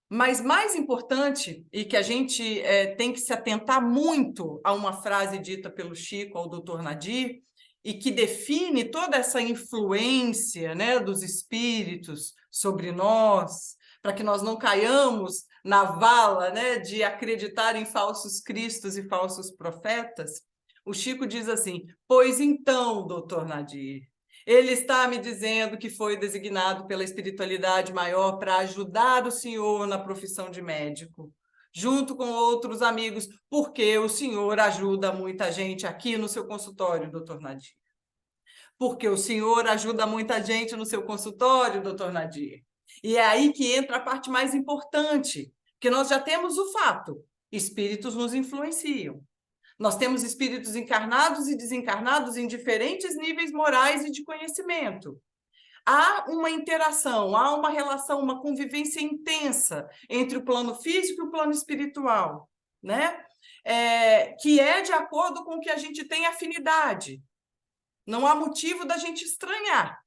Mas mais importante, e que a gente tem que se atentar muito a uma frase dita pelo Chico ao doutor Nadir, e que define toda essa influência, né, dos espíritos sobre nós, para que nós não caiamos na vala, né, de acreditar em falsos cristos e falsos profetas. O Chico diz assim: pois então, doutor Nadir, ele está me dizendo que foi designado pela espiritualidade maior para ajudar o senhor na profissão de médico, junto com outros amigos, porque o senhor ajuda muita gente aqui no seu consultório, doutor Nadir. Porque o senhor ajuda muita gente no seu consultório, doutor Nadir. E é aí que entra a parte mais importante, que nós já temos o fato: espíritos nos influenciam. Nós temos espíritos encarnados e desencarnados em diferentes níveis morais e de conhecimento. Há uma interação, há uma relação, uma convivência intensa entre o plano físico e o plano espiritual, né? Que é de acordo com o que a gente tem afinidade. Não há motivo da gente estranhar,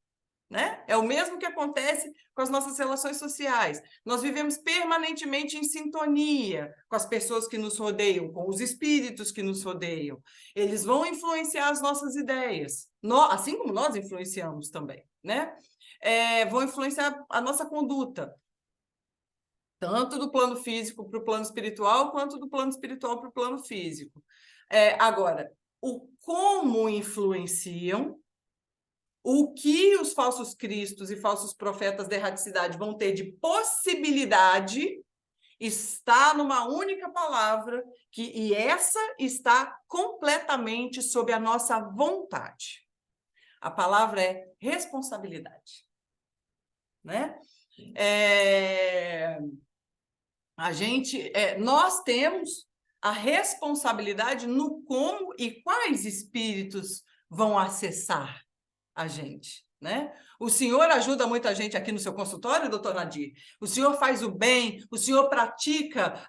né? É o mesmo que acontece com as nossas relações sociais. Nós vivemos permanentemente em sintonia com as pessoas que nos rodeiam, com os espíritos que nos rodeiam. Eles vão influenciar as nossas ideias, assim como nós influenciamos também, né? Vão influenciar a nossa conduta, tanto do plano físico para o plano espiritual, quanto do plano espiritual para o plano físico. Agora, o como influenciam o que os falsos cristos e falsos profetas da erraticidade vão ter de possibilidade está numa única palavra, e essa está completamente sob a nossa vontade. A palavra é responsabilidade, né? Nós temos a responsabilidade no como e quais espíritos vão acessar a gente, né? O senhor ajuda muita gente aqui no seu consultório, doutor Nadir? O senhor faz o bem, o senhor pratica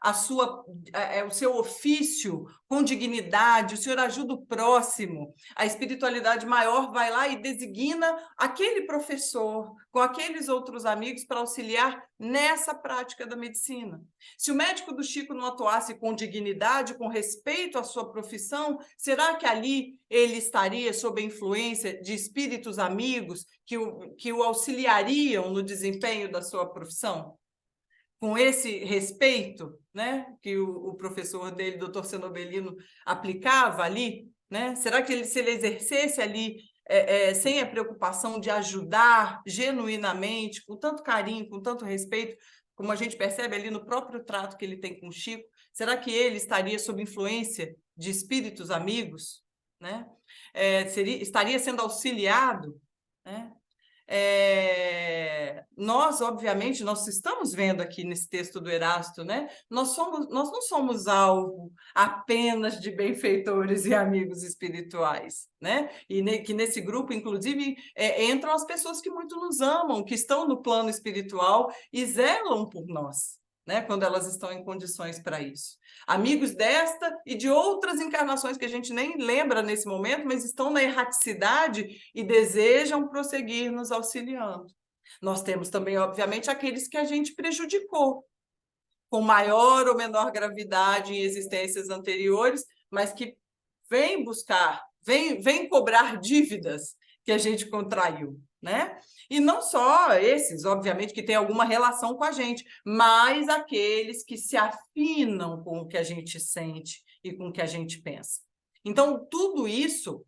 o seu ofício com dignidade, o senhor ajuda o próximo. A espiritualidade maior vai lá e designa aquele professor com aqueles outros amigos para auxiliar nessa prática da medicina. Se o médico do Chico não atuasse com dignidade, com respeito à sua profissão, será que ali ele estaria sob a influência de espíritos amigos que o auxiliariam no desempenho da sua profissão? Com esse respeito, né, que o professor dele, doutor Cenobelino, aplicava ali, né? Será que se ele exercesse ali sem a preocupação de ajudar genuinamente, com tanto carinho, com tanto respeito, como a gente percebe ali no próprio trato que ele tem com o Chico, será que ele estaria sob influência de espíritos amigos, né? Estaria sendo auxiliado, né? Nós, obviamente, nós estamos vendo aqui nesse texto do Erasto, né? Nós não somos alvo apenas de benfeitores e amigos espirituais, né? Que nesse grupo, inclusive, entram as pessoas que muito nos amam, que estão no plano espiritual e zelam por nós, né? Quando elas estão em condições para isso. Amigos desta e de outras encarnações que a gente nem lembra nesse momento, mas estão na erraticidade e desejam prosseguir nos auxiliando. Nós temos também, obviamente, aqueles que a gente prejudicou, com maior ou menor gravidade em existências anteriores, mas que vêm buscar, vêm cobrar dívidas que a gente contraiu, né? E não só esses, obviamente, que têm alguma relação com a gente, mas aqueles que se afinam com o que a gente sente e com o que a gente pensa. Então, tudo isso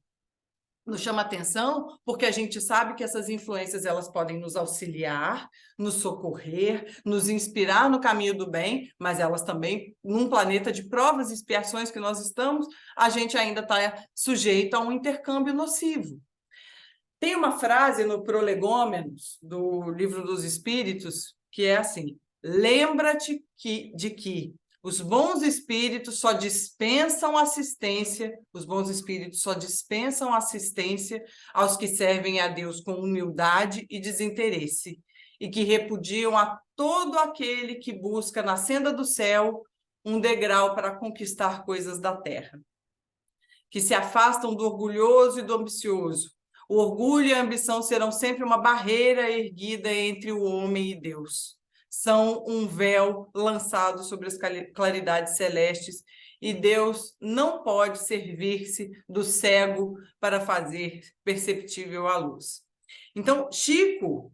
nos chama atenção porque a gente sabe que essas influências elas podem nos auxiliar, nos socorrer, nos inspirar no caminho do bem, mas elas também, num planeta de provas e expiações que nós estamos, a gente ainda está sujeito a um intercâmbio nocivo. Tem uma frase no Prolegômenos, do Livro dos Espíritos, que é assim: lembra-te de que os bons espíritos só dispensam assistência aos que servem a Deus com humildade e desinteresse, e que repudiam a todo aquele que busca na senda do céu um degrau para conquistar coisas da terra, que se afastam do orgulhoso e do ambicioso. O orgulho e a ambição serão sempre uma barreira erguida entre o homem e Deus. São um véu lançado sobre as claridades celestes, e Deus não pode servir-se do cego para fazer perceptível a luz. Então, Chico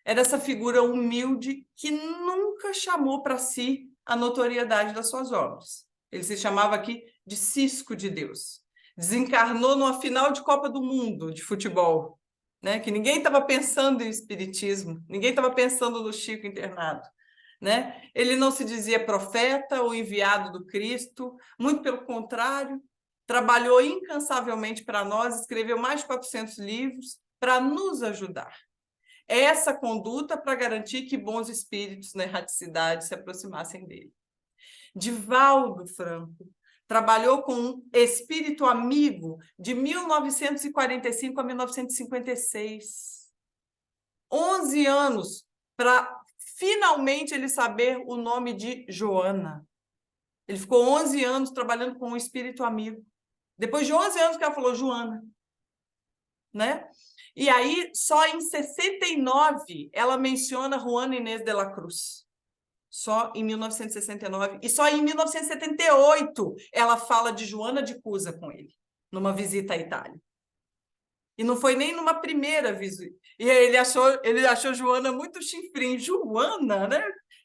era essa figura humilde que nunca chamou para si a notoriedade das suas obras. Ele se chamava aqui de Cisco de Deus. Desencarnou numa final de Copa do Mundo de futebol, né? Que ninguém estava pensando em espiritismo, ninguém estava pensando no Chico internado, né? Ele não se dizia profeta ou enviado do Cristo, muito pelo contrário, trabalhou incansavelmente para nós, escreveu mais de 400 livros para nos ajudar. Essa conduta para garantir que bons espíritos na erraticidade se aproximassem dele. Divaldo Franco trabalhou com um espírito amigo de 1945 a 1956. 11 anos para finalmente ele saber o nome de Joana. Ele ficou 11 anos trabalhando com um espírito amigo. Depois de 11 anos que ela falou Joana, né? E aí, só em 69, ela menciona Juana Inês de la Cruz. Só em 1969. E só em 1978 ela fala de Joana de Cusa com ele, numa visita à Itália. E não foi nem numa primeira visita. E ele achou Joana muito chifrinho. Joana, né?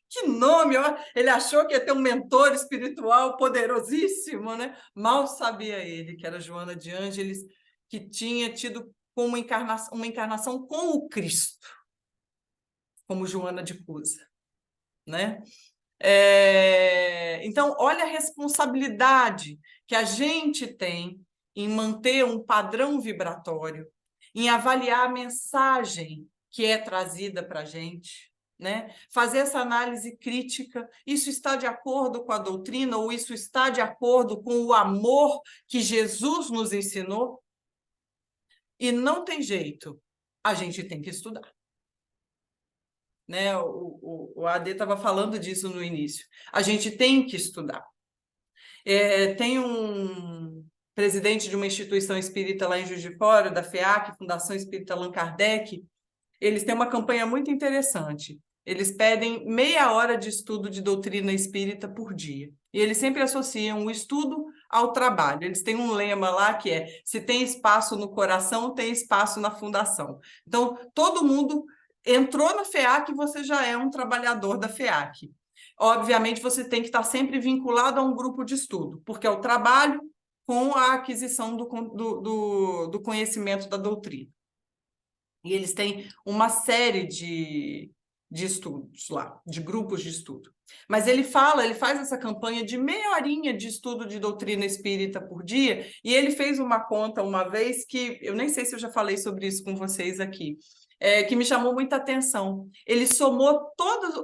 Que nome! Ele achou que ia ter um mentor espiritual poderosíssimo, né? Mal sabia ele que era Joana de Ângeles, que tinha tido com uma encarnação com o Cristo, como Joana de Cusa, né? Então, olha a responsabilidade que a gente tem em manter um padrão vibratório, em avaliar a mensagem que é trazida para a gente, né? Fazer essa análise crítica, isso está de acordo com a doutrina ou isso está de acordo com o amor que Jesus nos ensinou? E não tem jeito, a gente tem que estudar. Né? O AD estava falando disso no início. A gente tem que estudar. Tem um presidente de uma instituição espírita lá em Juiz de Fora, da FEAC, Fundação Espírita Allan Kardec. Eles têm uma campanha muito interessante. Eles pedem meia hora de estudo de doutrina espírita por dia. E eles sempre associam o estudo ao trabalho. Eles têm um lema lá que é: se tem espaço no coração, tem espaço na fundação. Então, todo mundo entrou na FEAC, você já é um trabalhador da FEAC. Obviamente, você tem que estar sempre vinculado a um grupo de estudo, porque é o trabalho com a aquisição do conhecimento da doutrina. E eles têm uma série de estudos lá, de grupos de estudo. Mas ele faz essa campanha de meia horinha de estudo de doutrina espírita por dia, e ele fez uma conta uma vez que, eu nem sei se eu já falei sobre isso com vocês aqui, que me chamou muita atenção. Ele somou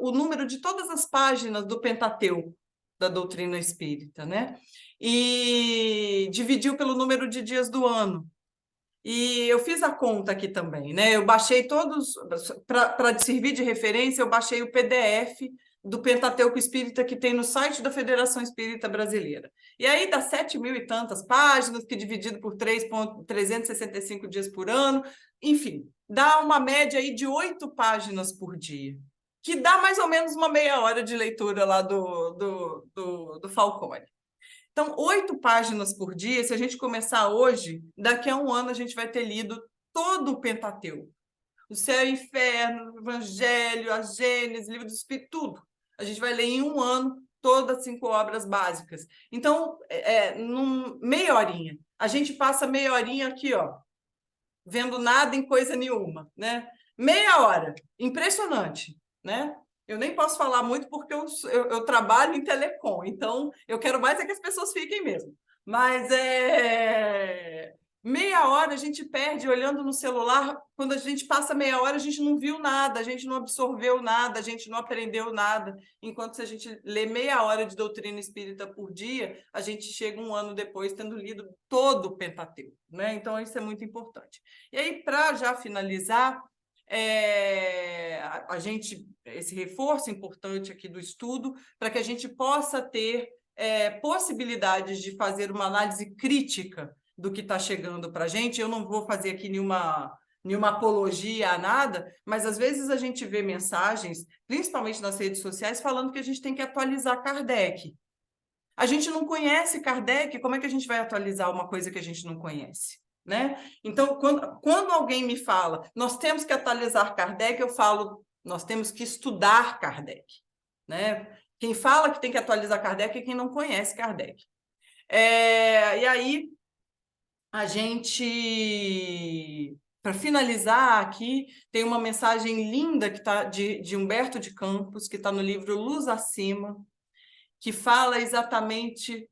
o número de todas as páginas do Pentateuco, da doutrina espírita, né? E dividiu pelo número de dias do ano. E eu fiz a conta aqui também, né? Eu baixei todos, para servir de referência, eu baixei o PDF do Pentateuco Espírita que tem no site da Federação Espírita Brasileira. E aí dá 7.000 e tantas páginas, que dividido por 365 dias por ano, enfim, dá uma média aí de 8 páginas por dia, que dá mais ou menos uma meia hora de leitura lá do Falcone. Então, 8 páginas por dia, se a gente começar hoje, daqui a um ano a gente vai ter lido todo o Pentateuco. O Céu e o Inferno, o Evangelho, a Gênesis, o Livro do Espírito, tudo. A gente vai ler em um ano todas as 5 obras básicas. Então, meia horinha. A gente passa meia horinha aqui, ó, vendo nada em coisa nenhuma, né? Meia hora. Impressionante, né? Eu nem posso falar muito porque eu trabalho em telecom, então eu quero mais é que as pessoas fiquem mesmo. Mas meia hora a gente perde olhando no celular. Quando a gente passa meia hora, a gente não viu nada, a gente não absorveu nada, a gente não aprendeu nada. Enquanto se a gente lê meia hora de doutrina espírita por dia, a gente chega um ano depois tendo lido todo o Pentateuco, né? Então isso é muito importante. E aí, para já finalizar, esse reforço importante aqui do estudo, para que a gente possa ter possibilidades de fazer uma análise crítica do que está chegando para a gente. Eu não vou fazer aqui nenhuma apologia a nada, mas às vezes a gente vê mensagens, principalmente nas redes sociais, falando que a gente tem que atualizar Kardec. A gente não conhece Kardec, como é que a gente vai atualizar uma coisa que a gente não conhece? Né? Então, quando alguém me fala, nós temos que atualizar Kardec, eu falo, nós temos que estudar Kardec. Né? Quem fala que tem que atualizar Kardec é quem não conhece Kardec. E aí, a gente, para finalizar aqui, tem uma mensagem linda que tá de Humberto de Campos, que está no livro Luz Acima, que fala exatamente,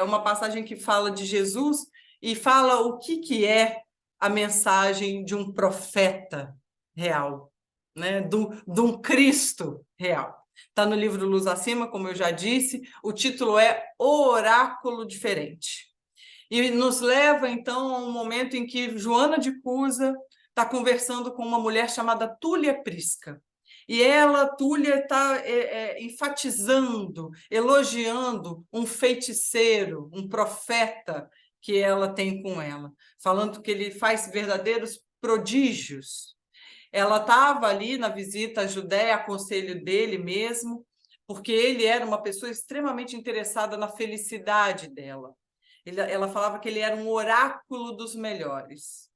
uma passagem que fala de Jesus e fala o que é a mensagem de um profeta real, né? de um Cristo real. Está no livro Luz Acima, como eu já disse, o título é O Oráculo Diferente. E nos leva, então, a um momento em que Joana de Cusa está conversando com uma mulher chamada Túlia Prisca. E Túlia, está enfatizando, elogiando um feiticeiro, um profeta que ela tem com ela, falando que ele faz verdadeiros prodígios. Ela estava ali na visita à Judéia, a conselho dele mesmo, porque ele era uma pessoa extremamente interessada na felicidade dela. Ela falava que ele era um oráculo dos melhores.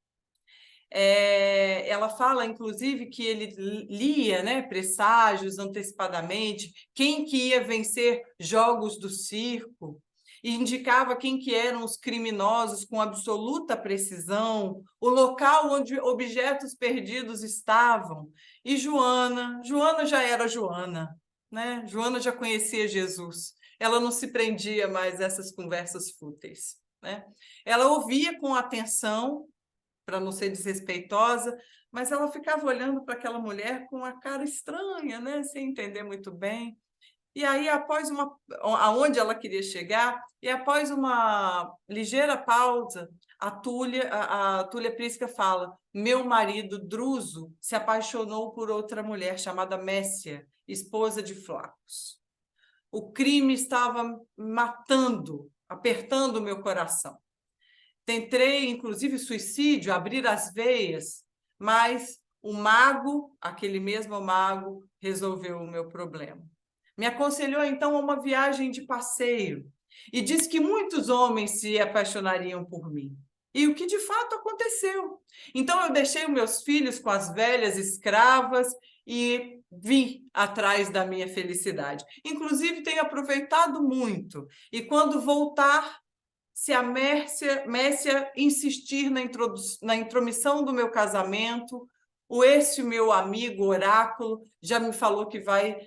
Ela fala, inclusive, que ele lia, né, presságios antecipadamente, quem que ia vencer jogos do circo. e indicava quem que eram os criminosos com absoluta precisão, o local onde objetos perdidos estavam. E Joana já era Joana, né? Joana já conhecia Jesus. Ela não se prendia mais a essas conversas fúteis, né? Ela ouvia com atenção, para não ser desrespeitosa, mas ela ficava olhando para aquela mulher com uma cara estranha, né? Sem entender muito bem. E aí, aonde ela queria chegar, e após uma ligeira pausa, a Túlia Prisca fala: meu marido Druso se apaixonou por outra mulher chamada Messia, esposa de Flacos. O crime estava matando, apertando o meu coração. Tentei, inclusive, suicídio, abrir as veias, mas o mago, aquele mesmo mago, resolveu o meu problema. Me aconselhou, então, a uma viagem de passeio e disse que muitos homens se apaixonariam por mim. E o que de fato aconteceu. Então, eu deixei os meus filhos com as velhas escravas e vim atrás da minha felicidade. Inclusive, tenho aproveitado muito. E quando voltar, se a Messia insistir na intromissão do meu casamento, este meu amigo oráculo já me falou que vai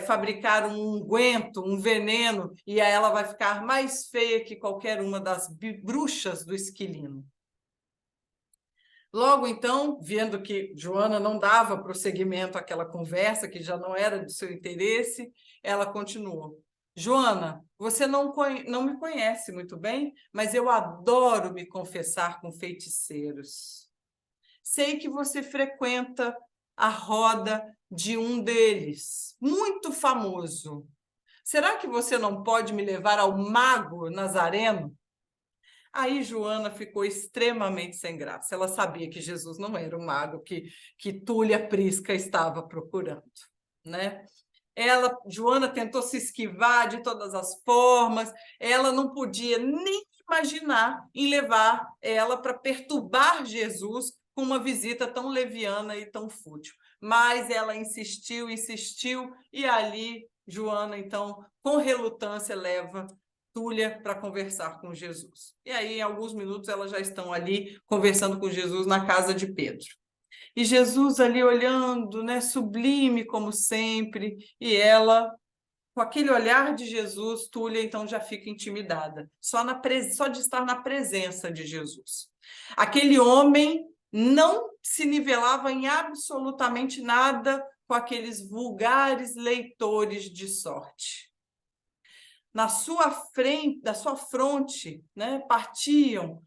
fabricar um unguento, um veneno, e ela vai ficar mais feia que qualquer uma das bruxas do Esquilino. Logo, então, vendo que Joana não dava prosseguimento àquela conversa, que já não era do seu interesse, ela continuou. Joana, você não me conhece muito bem, mas eu adoro me confessar com feiticeiros. Sei que você frequenta a roda de um deles, muito famoso. Será que você não pode me levar ao mago Nazareno? Aí Joana ficou extremamente sem graça. Ela sabia que Jesus não era o mago que Túlia Prisca estava procurando, né? Joana tentou se esquivar de todas as formas, ela não podia nem imaginar em levar ela para perturbar Jesus com uma visita tão leviana e tão fútil. Mas ela insistiu, e ali Joana, então, com relutância, leva Túlia para conversar com Jesus. E aí, em alguns minutos, elas já estão ali conversando com Jesus na casa de Pedro. E Jesus ali olhando, né, sublime como sempre, e ela, com aquele olhar de Jesus, Túlia então já fica intimidada, só de estar na presença de Jesus. Aquele homem não se nivelava em absolutamente nada com aqueles vulgares leitores de sorte. Na sua frente, da sua fronte, né, partiam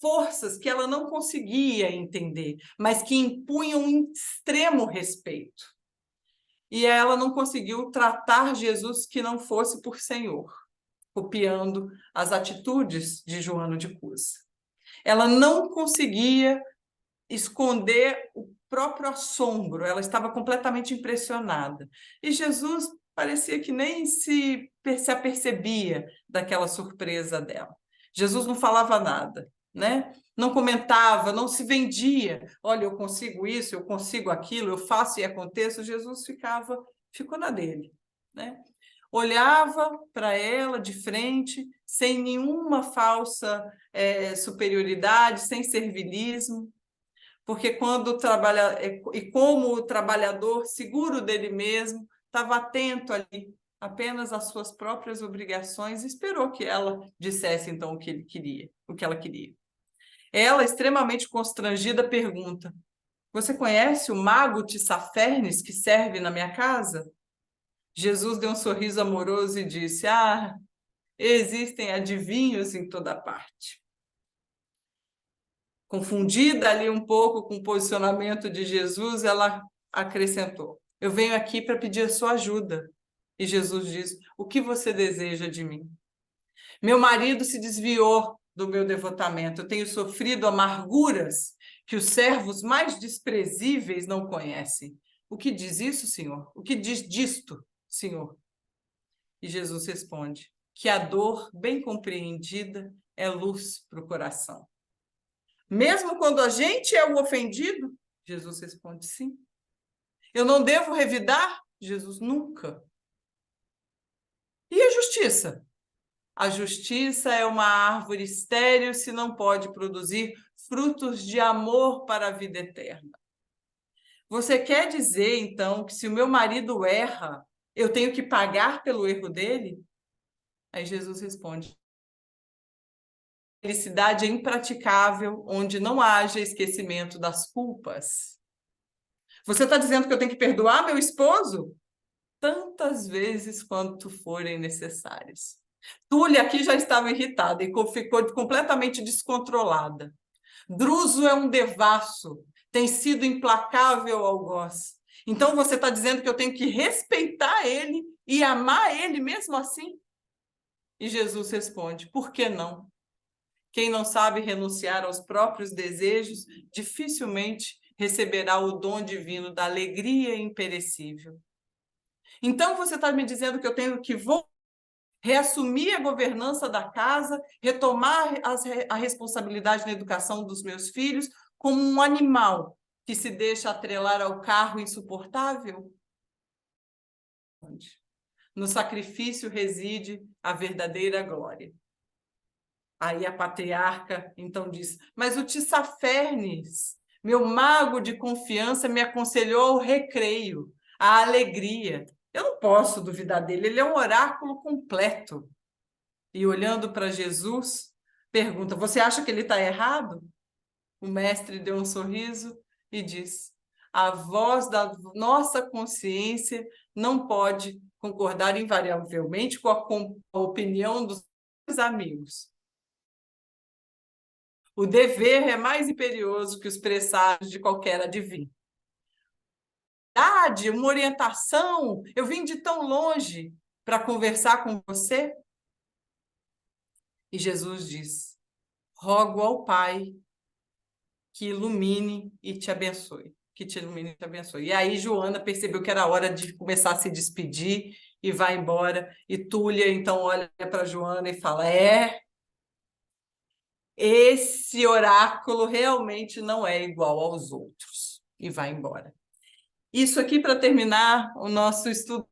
forças que ela não conseguia entender, mas que impunham um extremo respeito. E ela não conseguiu tratar Jesus que não fosse por Senhor, copiando as atitudes de Joana de Cusa. Ela não conseguia esconder o próprio assombro, ela estava completamente impressionada. E Jesus parecia que nem se apercebia daquela surpresa dela. Jesus não falava nada, né? Não comentava, não se vendia. Olha, eu consigo isso, eu consigo aquilo, eu faço e aconteço. Jesus ficou na dele, né? Olhava para ela de frente, sem nenhuma falsa superioridade, sem servilismo, porque quando trabalha e como o trabalhador seguro dele mesmo, estava atento ali apenas às suas próprias obrigações e esperou que ela dissesse então o que ela queria. Ela, extremamente constrangida, pergunta: você conhece o mago Tissafernes que serve na minha casa? Jesus deu um sorriso amoroso e disse: ah, existem adivinhos em toda parte. Confundida ali um pouco com o posicionamento de Jesus, ela acrescentou: eu venho aqui para pedir a sua ajuda. E Jesus diz: o que você deseja de mim? Meu marido se desviou do meu devotamento. Eu tenho sofrido amarguras que os servos mais desprezíveis não conhecem. O que diz isso, Senhor? O que diz disto, Senhor? E Jesus responde que a dor bem compreendida é luz para o coração. Mesmo quando a gente é o ofendido? Jesus responde sim. Eu não devo revidar? Jesus nunca. E a justiça? A justiça é uma árvore estéril se não pode produzir frutos de amor para a vida eterna. Você quer dizer, então, que se o meu marido erra, eu tenho que pagar pelo erro dele? Aí Jesus responde: felicidade é impraticável onde não haja esquecimento das culpas. Você está dizendo que eu tenho que perdoar meu esposo? Tantas vezes quanto forem necessárias. Túlia aqui já estava irritada e ficou completamente descontrolada. Druso é um devasso, tem sido implacável ao algoz. Então você está dizendo que eu tenho que respeitar ele e amar ele mesmo assim? E Jesus responde: por que não? Quem não sabe renunciar aos próprios desejos, dificilmente receberá o dom divino da alegria imperecível. Então você está me dizendo que eu tenho que reassumir a governança da casa, retomar a responsabilidade na educação dos meus filhos, como um animal que se deixa atrelar ao carro insuportável? No sacrifício reside a verdadeira glória. Aí a patriarca então diz: mas o Tissafernes, meu mago de confiança, me aconselhou ao recreio, à alegria. Eu não posso duvidar dele, ele é um oráculo completo. E olhando para Jesus, pergunta: você acha que ele está errado? O mestre deu um sorriso e diz: a voz da nossa consciência não pode concordar invariavelmente com a opinião dos amigos. O dever é mais imperioso que os presságios de qualquer adivinho. Uma orientação, eu vim de tão longe para conversar com você. E Jesus diz: rogo ao Pai que ilumine e te abençoe. Que te ilumine e te abençoe. E aí Joana percebeu que era hora de começar a se despedir e vai embora. E Túlia então olha para Joana e fala: esse oráculo realmente não é igual aos outros. E vai embora. Isso aqui para terminar o nosso estudo,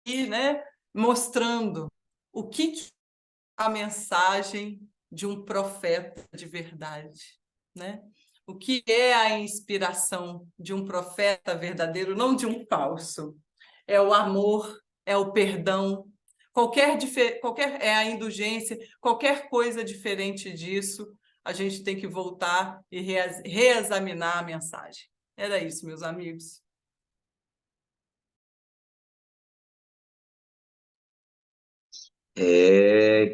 né, mostrando o que é a mensagem de um profeta de verdade, né? O que é a inspiração de um profeta verdadeiro, não de um falso? É o amor, é o perdão, qualquer é a indulgência, qualquer coisa diferente disso, a gente tem que voltar e reexaminar a mensagem. Era isso, meus amigos.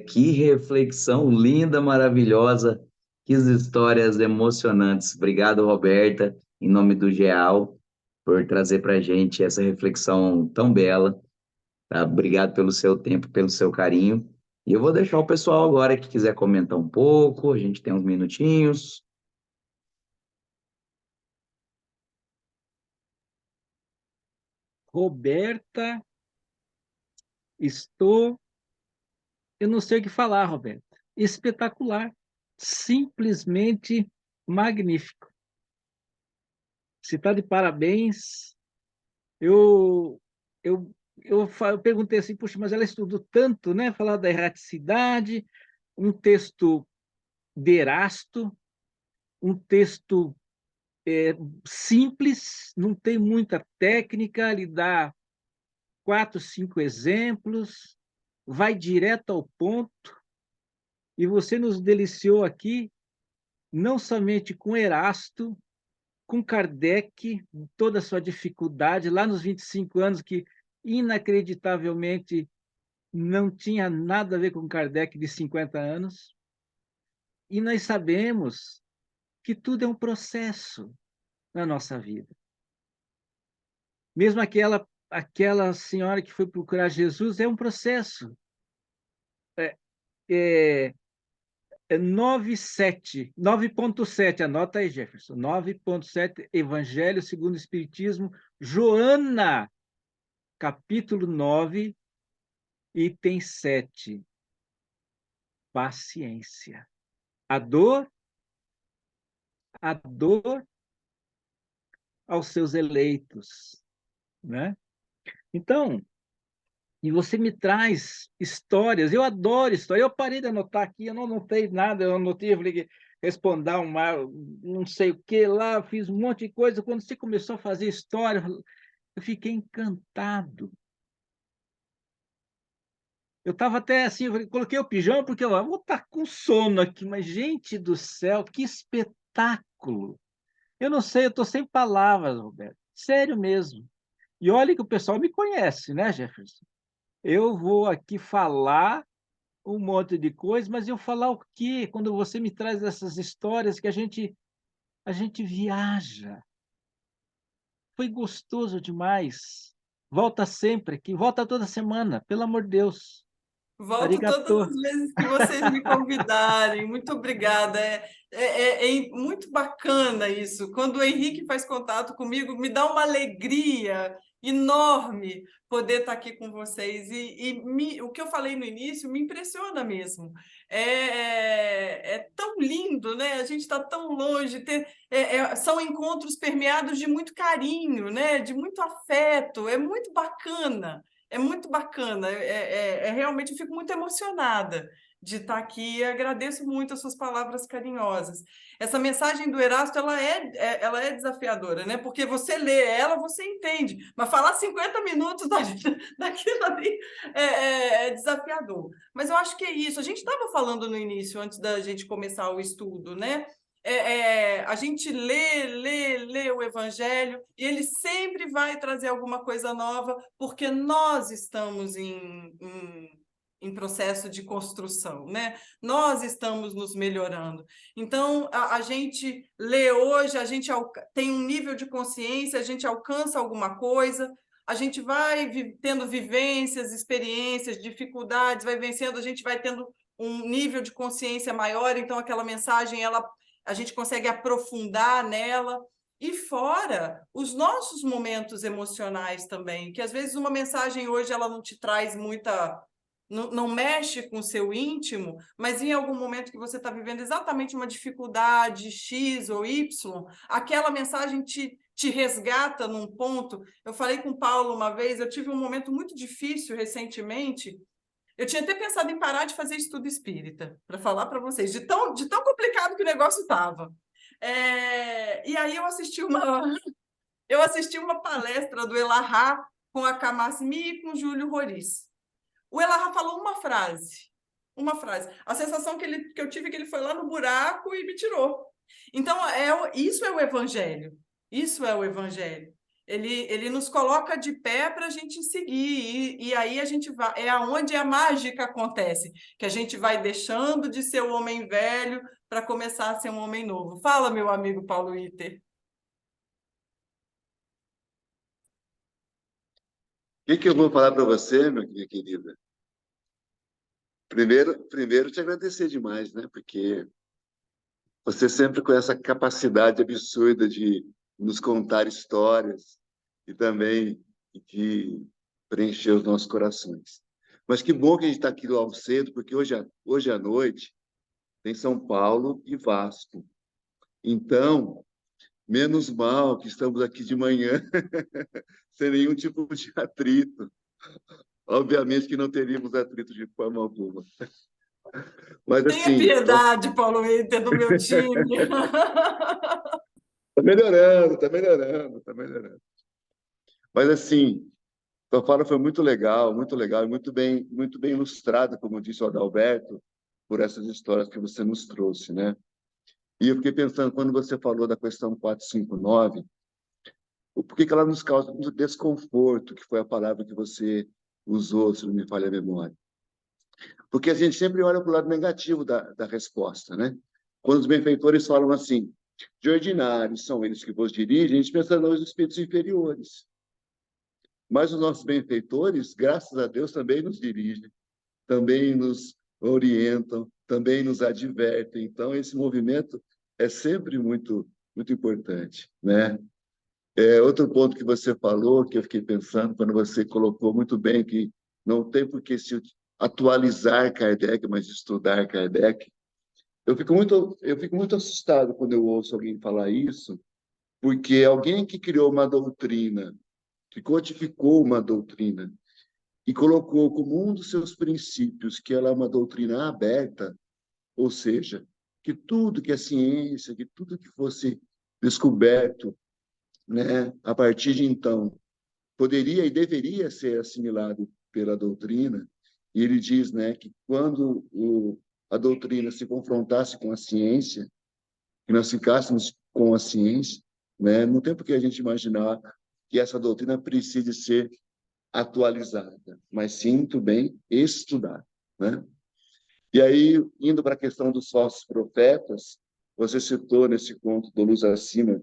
Que reflexão linda, maravilhosa, que histórias emocionantes. Obrigado, Roberta, em nome do GEAL, por trazer para a gente essa reflexão tão bela. Tá? Obrigado pelo seu tempo, pelo seu carinho. E eu vou deixar o pessoal agora que quiser comentar um pouco, a gente tem uns minutinhos. Roberta, estou. Eu não sei o que falar, Roberta. Espetacular. Simplesmente magnífico. Você está de parabéns. Eu, eu perguntei assim, puxa, mas ela estudou tanto, né? Falar da erraticidade, um texto de Erasto, um texto simples, não tem muita técnica, ele dá 4, 5 exemplos, vai direto ao ponto, e você nos deliciou aqui, não somente com Erasto, com Kardec, toda a sua dificuldade, lá nos 25 anos, que inacreditavelmente não tinha nada a ver com Kardec de 50 anos. E nós sabemos que tudo é um processo na nossa vida. Mesmo aquela senhora que foi procurar Jesus é um processo. É 9.7, anota aí, Jefferson. 9.7, Evangelho segundo o Espiritismo, Joana, capítulo 9, item 7. Paciência. A dor aos seus eleitos, né? Então, E você me traz histórias, eu adoro história. Eu parei de anotar aqui, eu não anotei nada, eu anotei, eu falei que responder uma, não sei o que lá, fiz um monte de coisa. Quando você começou a fazer história, eu fiquei encantado. Eu estava até assim, eu falei, coloquei o pijama porque eu vou estar com sono aqui, mas, gente do céu, que espetáculo! Eu não sei, eu estou sem palavras, Roberto. Sério mesmo. E olha que o pessoal me conhece, né, Jefferson? Eu vou aqui falar um monte de coisa, mas eu falar o quê? Quando você me traz essas histórias que a gente viaja. Foi gostoso demais. Volta sempre aqui, volta toda semana, pelo amor de Deus. Volto todas Arigatô. as vezes que vocês me convidarem. Muito obrigada. É muito bacana isso. Quando o Henrique faz contato comigo, me dá uma alegria enorme poder estar aqui com vocês. O que eu falei no início me impressiona mesmo. É tão lindo, né? A gente está tão longe. São encontros permeados de muito carinho, né? De muito afeto. É muito bacana. É muito bacana, realmente eu fico muito emocionada de estar aqui e agradeço muito as suas palavras carinhosas. Essa mensagem do Erasto, ela é desafiadora, né? Porque você lê ela, você entende, mas falar 50 minutos daquilo ali é desafiador. Mas eu acho que é isso. A gente estava falando no início, antes da gente começar o estudo, né? A gente lê o Evangelho e ele sempre vai trazer alguma coisa nova, porque nós estamos em processo de construção, né? Nós estamos nos melhorando. Então, a gente lê hoje, a gente tem um nível de consciência, a gente alcança alguma coisa, a gente vai tendo vivências, experiências, dificuldades, vai vencendo, a gente vai tendo um nível de consciência maior, então aquela mensagem, a gente consegue aprofundar nela. E fora os nossos momentos emocionais também, que às vezes uma mensagem hoje ela não te traz muita, não mexe com o seu íntimo, mas em algum momento que você está vivendo exatamente uma dificuldade X ou Y, aquela mensagem te resgata num ponto. Eu falei com o Paulo uma vez, eu tive um momento muito difícil recentemente. Eu tinha até pensado em parar de fazer estudo espírita, para falar para vocês, de tão complicado que o negócio estava. E aí eu assisti uma palestra do Elahá com a Kamasmi e com o Júlio Roriz. O Elahá falou uma frase. A sensação que eu tive é que ele foi lá no buraco e me tirou. Então, isso é o Evangelho. Isso é o Evangelho. Ele nos coloca de pé para a gente seguir, e aí a gente vai, é aonde a mágica acontece, que a gente vai deixando de ser o homem velho para começar a ser um homem novo. Fala, meu amigo Paulo Itter. O que eu vou falar para você, minha querida? Primeiro te agradecer demais, né? Porque você sempre com essa capacidade absurda de nos contar histórias e também de preencher os nossos corações. Mas que bom que a gente está aqui logo cedo, porque hoje à noite tem São Paulo e Vasco. Então, menos mal que estamos aqui de manhã, sem nenhum tipo de atrito. Obviamente que não teríamos atrito de forma alguma. Mas, Tenha assim, piedade, Paulo Itter, do meu time. está melhorando, está melhorando, está melhorando. Mas, assim, tua fala foi muito legal e muito bem ilustrada, como disse o Adalberto, por essas histórias que você nos trouxe, né? E eu fiquei pensando, quando você falou da questão 459, por que ela nos causa muito desconforto, que foi a palavra que você usou, se não me falha a memória. Porque a gente sempre olha para o lado negativo da resposta, né? Quando os benfeitores falam assim, de ordinários são eles que vos dirigem, a gente pensa nos espíritos inferiores. Mas os nossos benfeitores, graças a Deus, também nos dirigem, também nos orientam, também nos advertem. Então, esse movimento é sempre muito, muito importante, né? Outro ponto que você falou, que eu fiquei pensando, quando você colocou muito bem que não tem por que se atualizar Kardec, mas estudar Kardec. Eu fico muito assustado quando eu ouço alguém falar isso, porque alguém que criou uma doutrina, que codificou uma doutrina, e colocou como um dos seus princípios que ela é uma doutrina aberta, ou seja, que tudo que é ciência, que tudo que fosse descoberto, né, a partir de então, poderia e deveria ser assimilado pela doutrina. E ele diz, né, que quando a doutrina se confrontasse com a ciência, que nós ficássemos com a ciência, né, no tempo que a gente imaginar que essa doutrina precise ser atualizada, mas sim, muito bem, estudada, né? E aí, indo para a questão dos falsos profetas, você citou nesse conto do Luz Acima.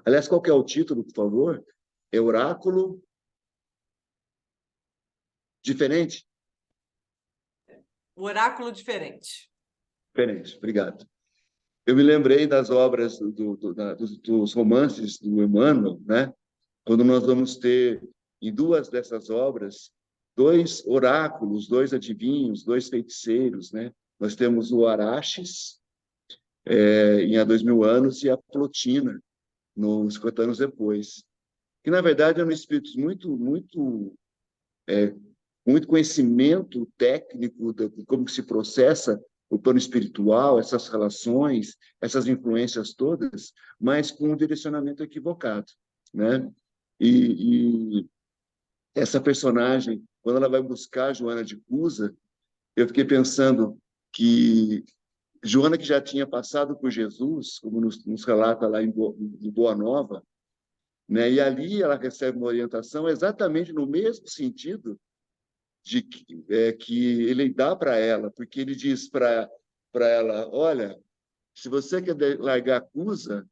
Aliás, qual que é o título, por favor? É Oráculo Diferente? O Oráculo Diferente. Diferente, obrigado. Eu me lembrei das obras dos romances do Emmanuel, né? Quando nós vamos ter, em duas dessas obras, dois oráculos, dois adivinhos, dois feiticeiros, né? Nós temos o Araxes, em Há 2000 anos, e a Plotina, nos 50 anos depois. Que, na verdade, eram espíritos muito conhecimento técnico de como que se processa o plano espiritual, essas relações, essas influências todas, mas com um direcionamento equivocado, né? E essa personagem, quando ela vai buscar Joana de Cusa, eu fiquei pensando que Joana, que já tinha passado por Jesus, como nos relata lá em Boa Nova, né? E ali ela recebe uma orientação exatamente no mesmo sentido que ele dá para ela, porque ele diz para ela, olha, se você quer largar a Cusa,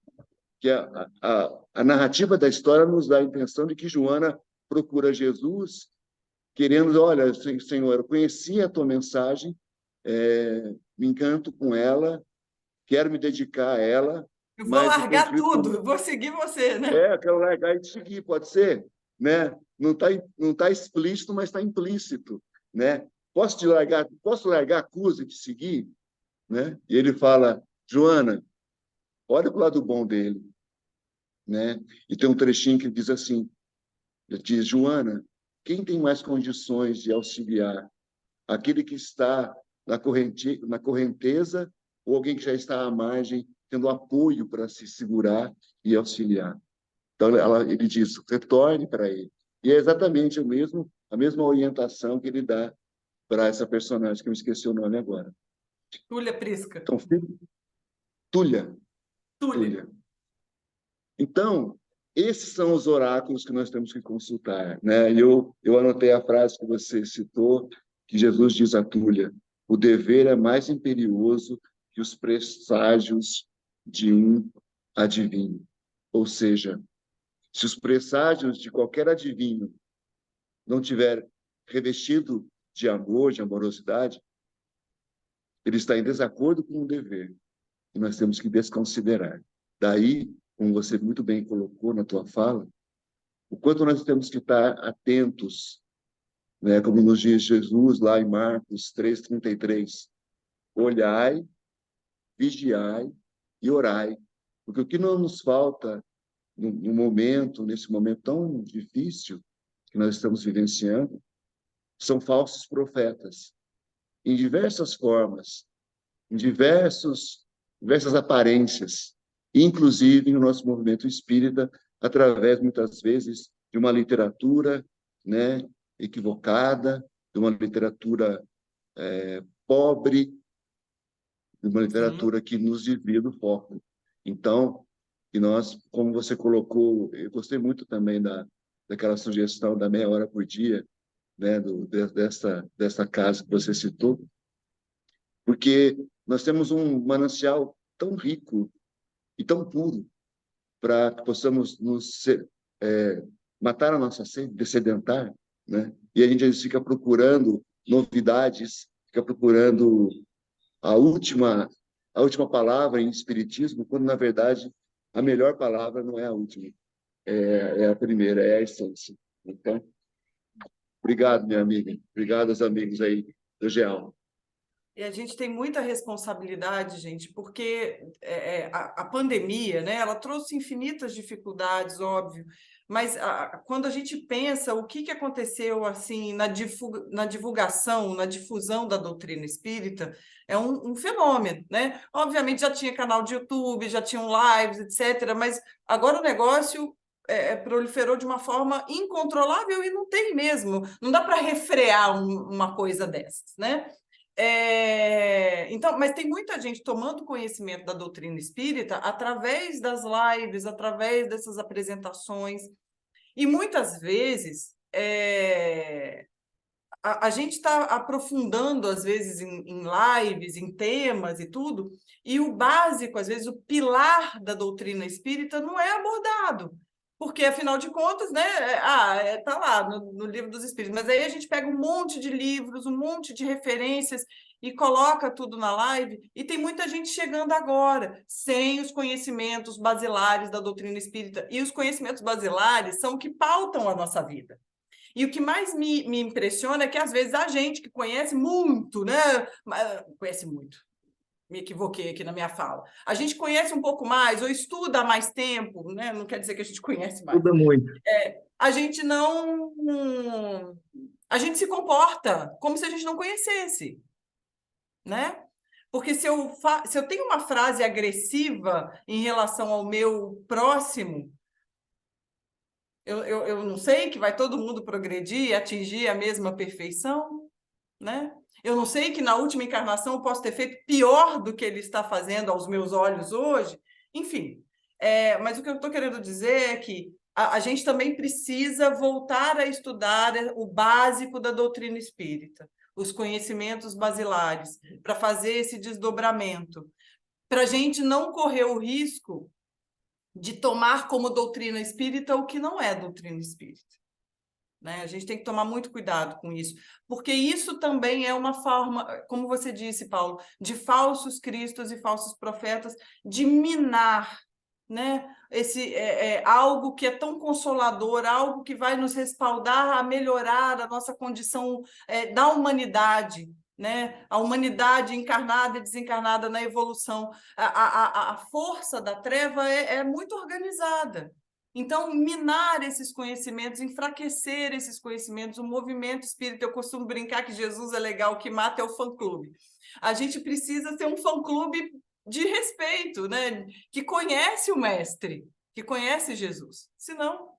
que a narrativa da história nos dá a impressão de que Joana procura Jesus, querendo, olha, Senhor, eu conheci a tua mensagem, me encanto com ela, quero me dedicar a ela, Eu vou mas o largar conflito tudo, vou seguir você, né? quero largar e te seguir, pode ser, né? Não tá explícito, mas está implícito, né? Posso largar a Cusa e te seguir, né? E ele fala, Joana, olha para o lado bom dele, né? E tem um trechinho que diz assim, ele diz, Joana, quem tem mais condições de auxiliar? Aquele que está na correnteza ou alguém que já está à margem, tendo apoio para se segurar e auxiliar? Então, ele diz, retorne para ele. E é exatamente a mesma orientação que ele dá para essa personagem, que eu esqueci o nome agora. Túlia Prisca. Então, Túlia. Túlia. Túlia. Então, esses são os oráculos que nós temos que consultar, né? E eu anotei a frase que você citou, que Jesus diz a Túlia, o dever é mais imperioso que os presságios de um adivinho. Ou seja, se os presságios de qualquer adivinho não tiver revestido de amor, de amorosidade, ele está em desacordo com o dever, e nós temos que desconsiderar. Daí, como você muito bem colocou na tua fala, o quanto nós temos que estar atentos, né, como nos diz Jesus lá em Marcos 3:33, olhai, vigiai e orai, porque o que não nos falta no momento, nesse momento tão difícil que nós estamos vivenciando, são falsos profetas, em diversas formas, em diversas aparências, inclusive no nosso movimento espírita, através, muitas vezes, de uma literatura, né, equivocada, de uma literatura pobre, de uma literatura que nos desvia do foco. Então, que nós, como você colocou, eu gostei muito também daquela sugestão da meia hora por dia, né, dessa casa que você citou, porque nós temos um manancial tão rico e tão puro para que possamos matar a nossa sede, dessedentar, né? E a gente fica procurando novidades, fica procurando a última palavra em espiritismo, quando na verdade a melhor palavra não é a última, é a primeira, é a essência. Então, obrigado, minha amiga, obrigado aos amigos aí do GEAL. E a gente tem muita responsabilidade, gente, porque a pandemia, né, ela trouxe infinitas dificuldades, óbvio, mas quando a gente pensa o que aconteceu assim na divulgação, na difusão da doutrina espírita, é um fenômeno, né? Obviamente já tinha canal de YouTube, já tinham lives, etc., mas agora o negócio proliferou de uma forma incontrolável e não tem mesmo, não dá para refrear uma coisa dessas, né? Então, mas tem muita gente tomando conhecimento da doutrina espírita através das lives, através dessas apresentações, e muitas vezes a gente está aprofundando, às vezes, em lives, em temas e tudo, e o básico, às vezes, o pilar da doutrina espírita não é abordado. Porque, afinal de contas, né, tá lá no Livro dos Espíritos, mas aí a gente pega um monte de livros, um monte de referências e coloca tudo na live, e tem muita gente chegando agora, sem os conhecimentos basilares da doutrina espírita, e os conhecimentos basilares são o que pautam a nossa vida. E o que mais me impressiona é que, às vezes, a gente que conhece muito, né? Conhece muito, me equivoquei aqui na minha fala. A gente conhece um pouco mais, ou estuda há mais tempo, né? Não quer dizer que a gente conhece mais. Tudo muito. A gente não. A gente se comporta como se a gente não conhecesse, né? Porque se eu tenho uma frase agressiva em relação ao meu próximo, eu não sei que vai todo mundo progredir e atingir a mesma perfeição, né? Eu não sei que na última encarnação eu posso ter feito pior do que ele está fazendo aos meus olhos hoje. Enfim, mas o que eu estou querendo dizer é que a gente também precisa voltar a estudar o básico da doutrina espírita, os conhecimentos basilares, para fazer esse desdobramento, para a gente não correr o risco de tomar como doutrina espírita o que não é doutrina espírita, né? A gente tem que tomar muito cuidado com isso, porque isso também é uma forma, como você disse, Paulo, de falsos cristos e falsos profetas, de minar, né? Algo que é tão consolador, algo que vai nos respaldar a melhorar a nossa condição da humanidade, né? A humanidade encarnada e desencarnada na evolução. A força da treva é muito organizada. Então, minar esses conhecimentos, enfraquecer esses conhecimentos, o movimento espírita, eu costumo brincar que Jesus é legal, o que mata é o fã-clube. A gente precisa ter um fã-clube de respeito, né? Que conhece o mestre, que conhece Jesus. Senão...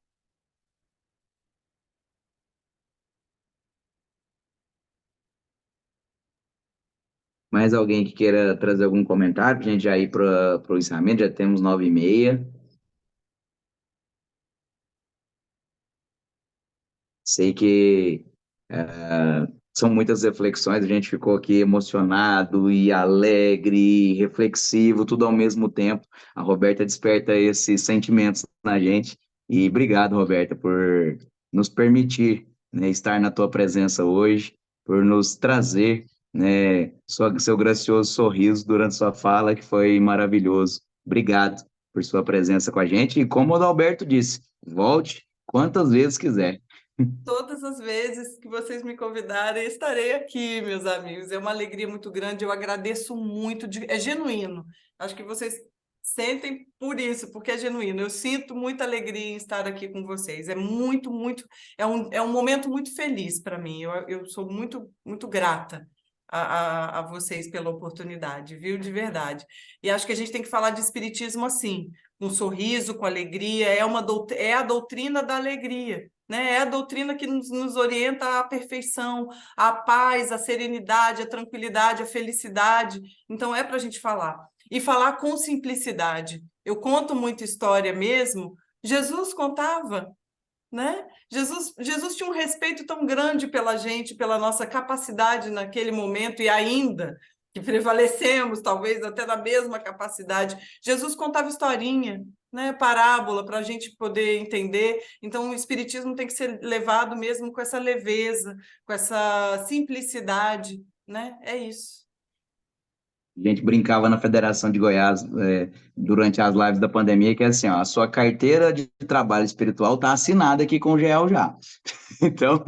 Mais alguém que queira trazer algum comentário para a gente já ir para o encerramento? Já temos 9h30. Sei que são muitas reflexões, a gente ficou aqui emocionado e alegre, e reflexivo, tudo ao mesmo tempo. A Roberta desperta esses sentimentos na gente. E obrigado, Roberta, por nos permitir, né, estar na tua presença hoje, por nos trazer, né, seu gracioso sorriso durante sua fala, que foi maravilhoso. Obrigado por sua presença com a gente. E como o Adalberto disse, volte quantas vezes quiser. Todas as vezes que vocês me convidarem, estarei aqui, meus amigos. É uma alegria muito grande, eu agradeço muito, é genuíno. Acho que vocês sentem por isso, porque é genuíno. Eu sinto muita alegria em estar aqui com vocês. É muito, muito, é um momento muito feliz para mim. Eu sou muito, muito grata a vocês pela oportunidade, viu? De verdade. E acho que a gente tem que falar de espiritismo assim, com um sorriso, com alegria, é a doutrina da alegria, né? É a doutrina que nos orienta à perfeição, à paz, à serenidade, à tranquilidade, à felicidade. Então, é para a gente falar. E falar com simplicidade. Eu conto muita história mesmo. Jesus contava, né? Jesus tinha um respeito tão grande pela gente, pela nossa capacidade naquele momento, e ainda que prevalecemos, talvez até na mesma capacidade. Jesus contava historinha, né? Parábola, para a gente poder entender. Então, o Espiritismo tem que ser levado mesmo com essa leveza, com essa simplicidade, né? É isso. A gente brincava na Federação de Goiás, durante as lives da pandemia, que é assim, ó, a sua carteira de trabalho espiritual está assinada aqui com o GEL já. Então,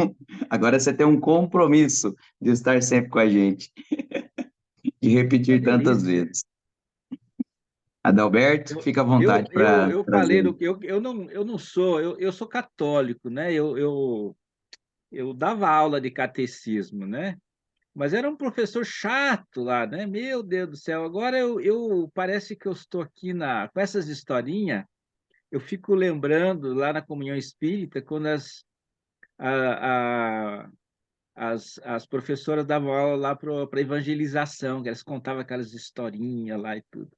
agora você tem um compromisso de estar sempre com a gente e repetir tantas vezes. Adalberto, fica à vontade para Eu falei, trazer. eu não sou, eu sou católico, né? Eu dava aula de catecismo, né? Mas era um professor chato lá, né? Meu Deus do céu. Agora parece que eu estou aqui com essas historinhas, eu fico lembrando lá na comunhão espírita, quando a, a- as professoras davam aula lá para evangelização, que elas contavam aquelas historinhas lá e tudo.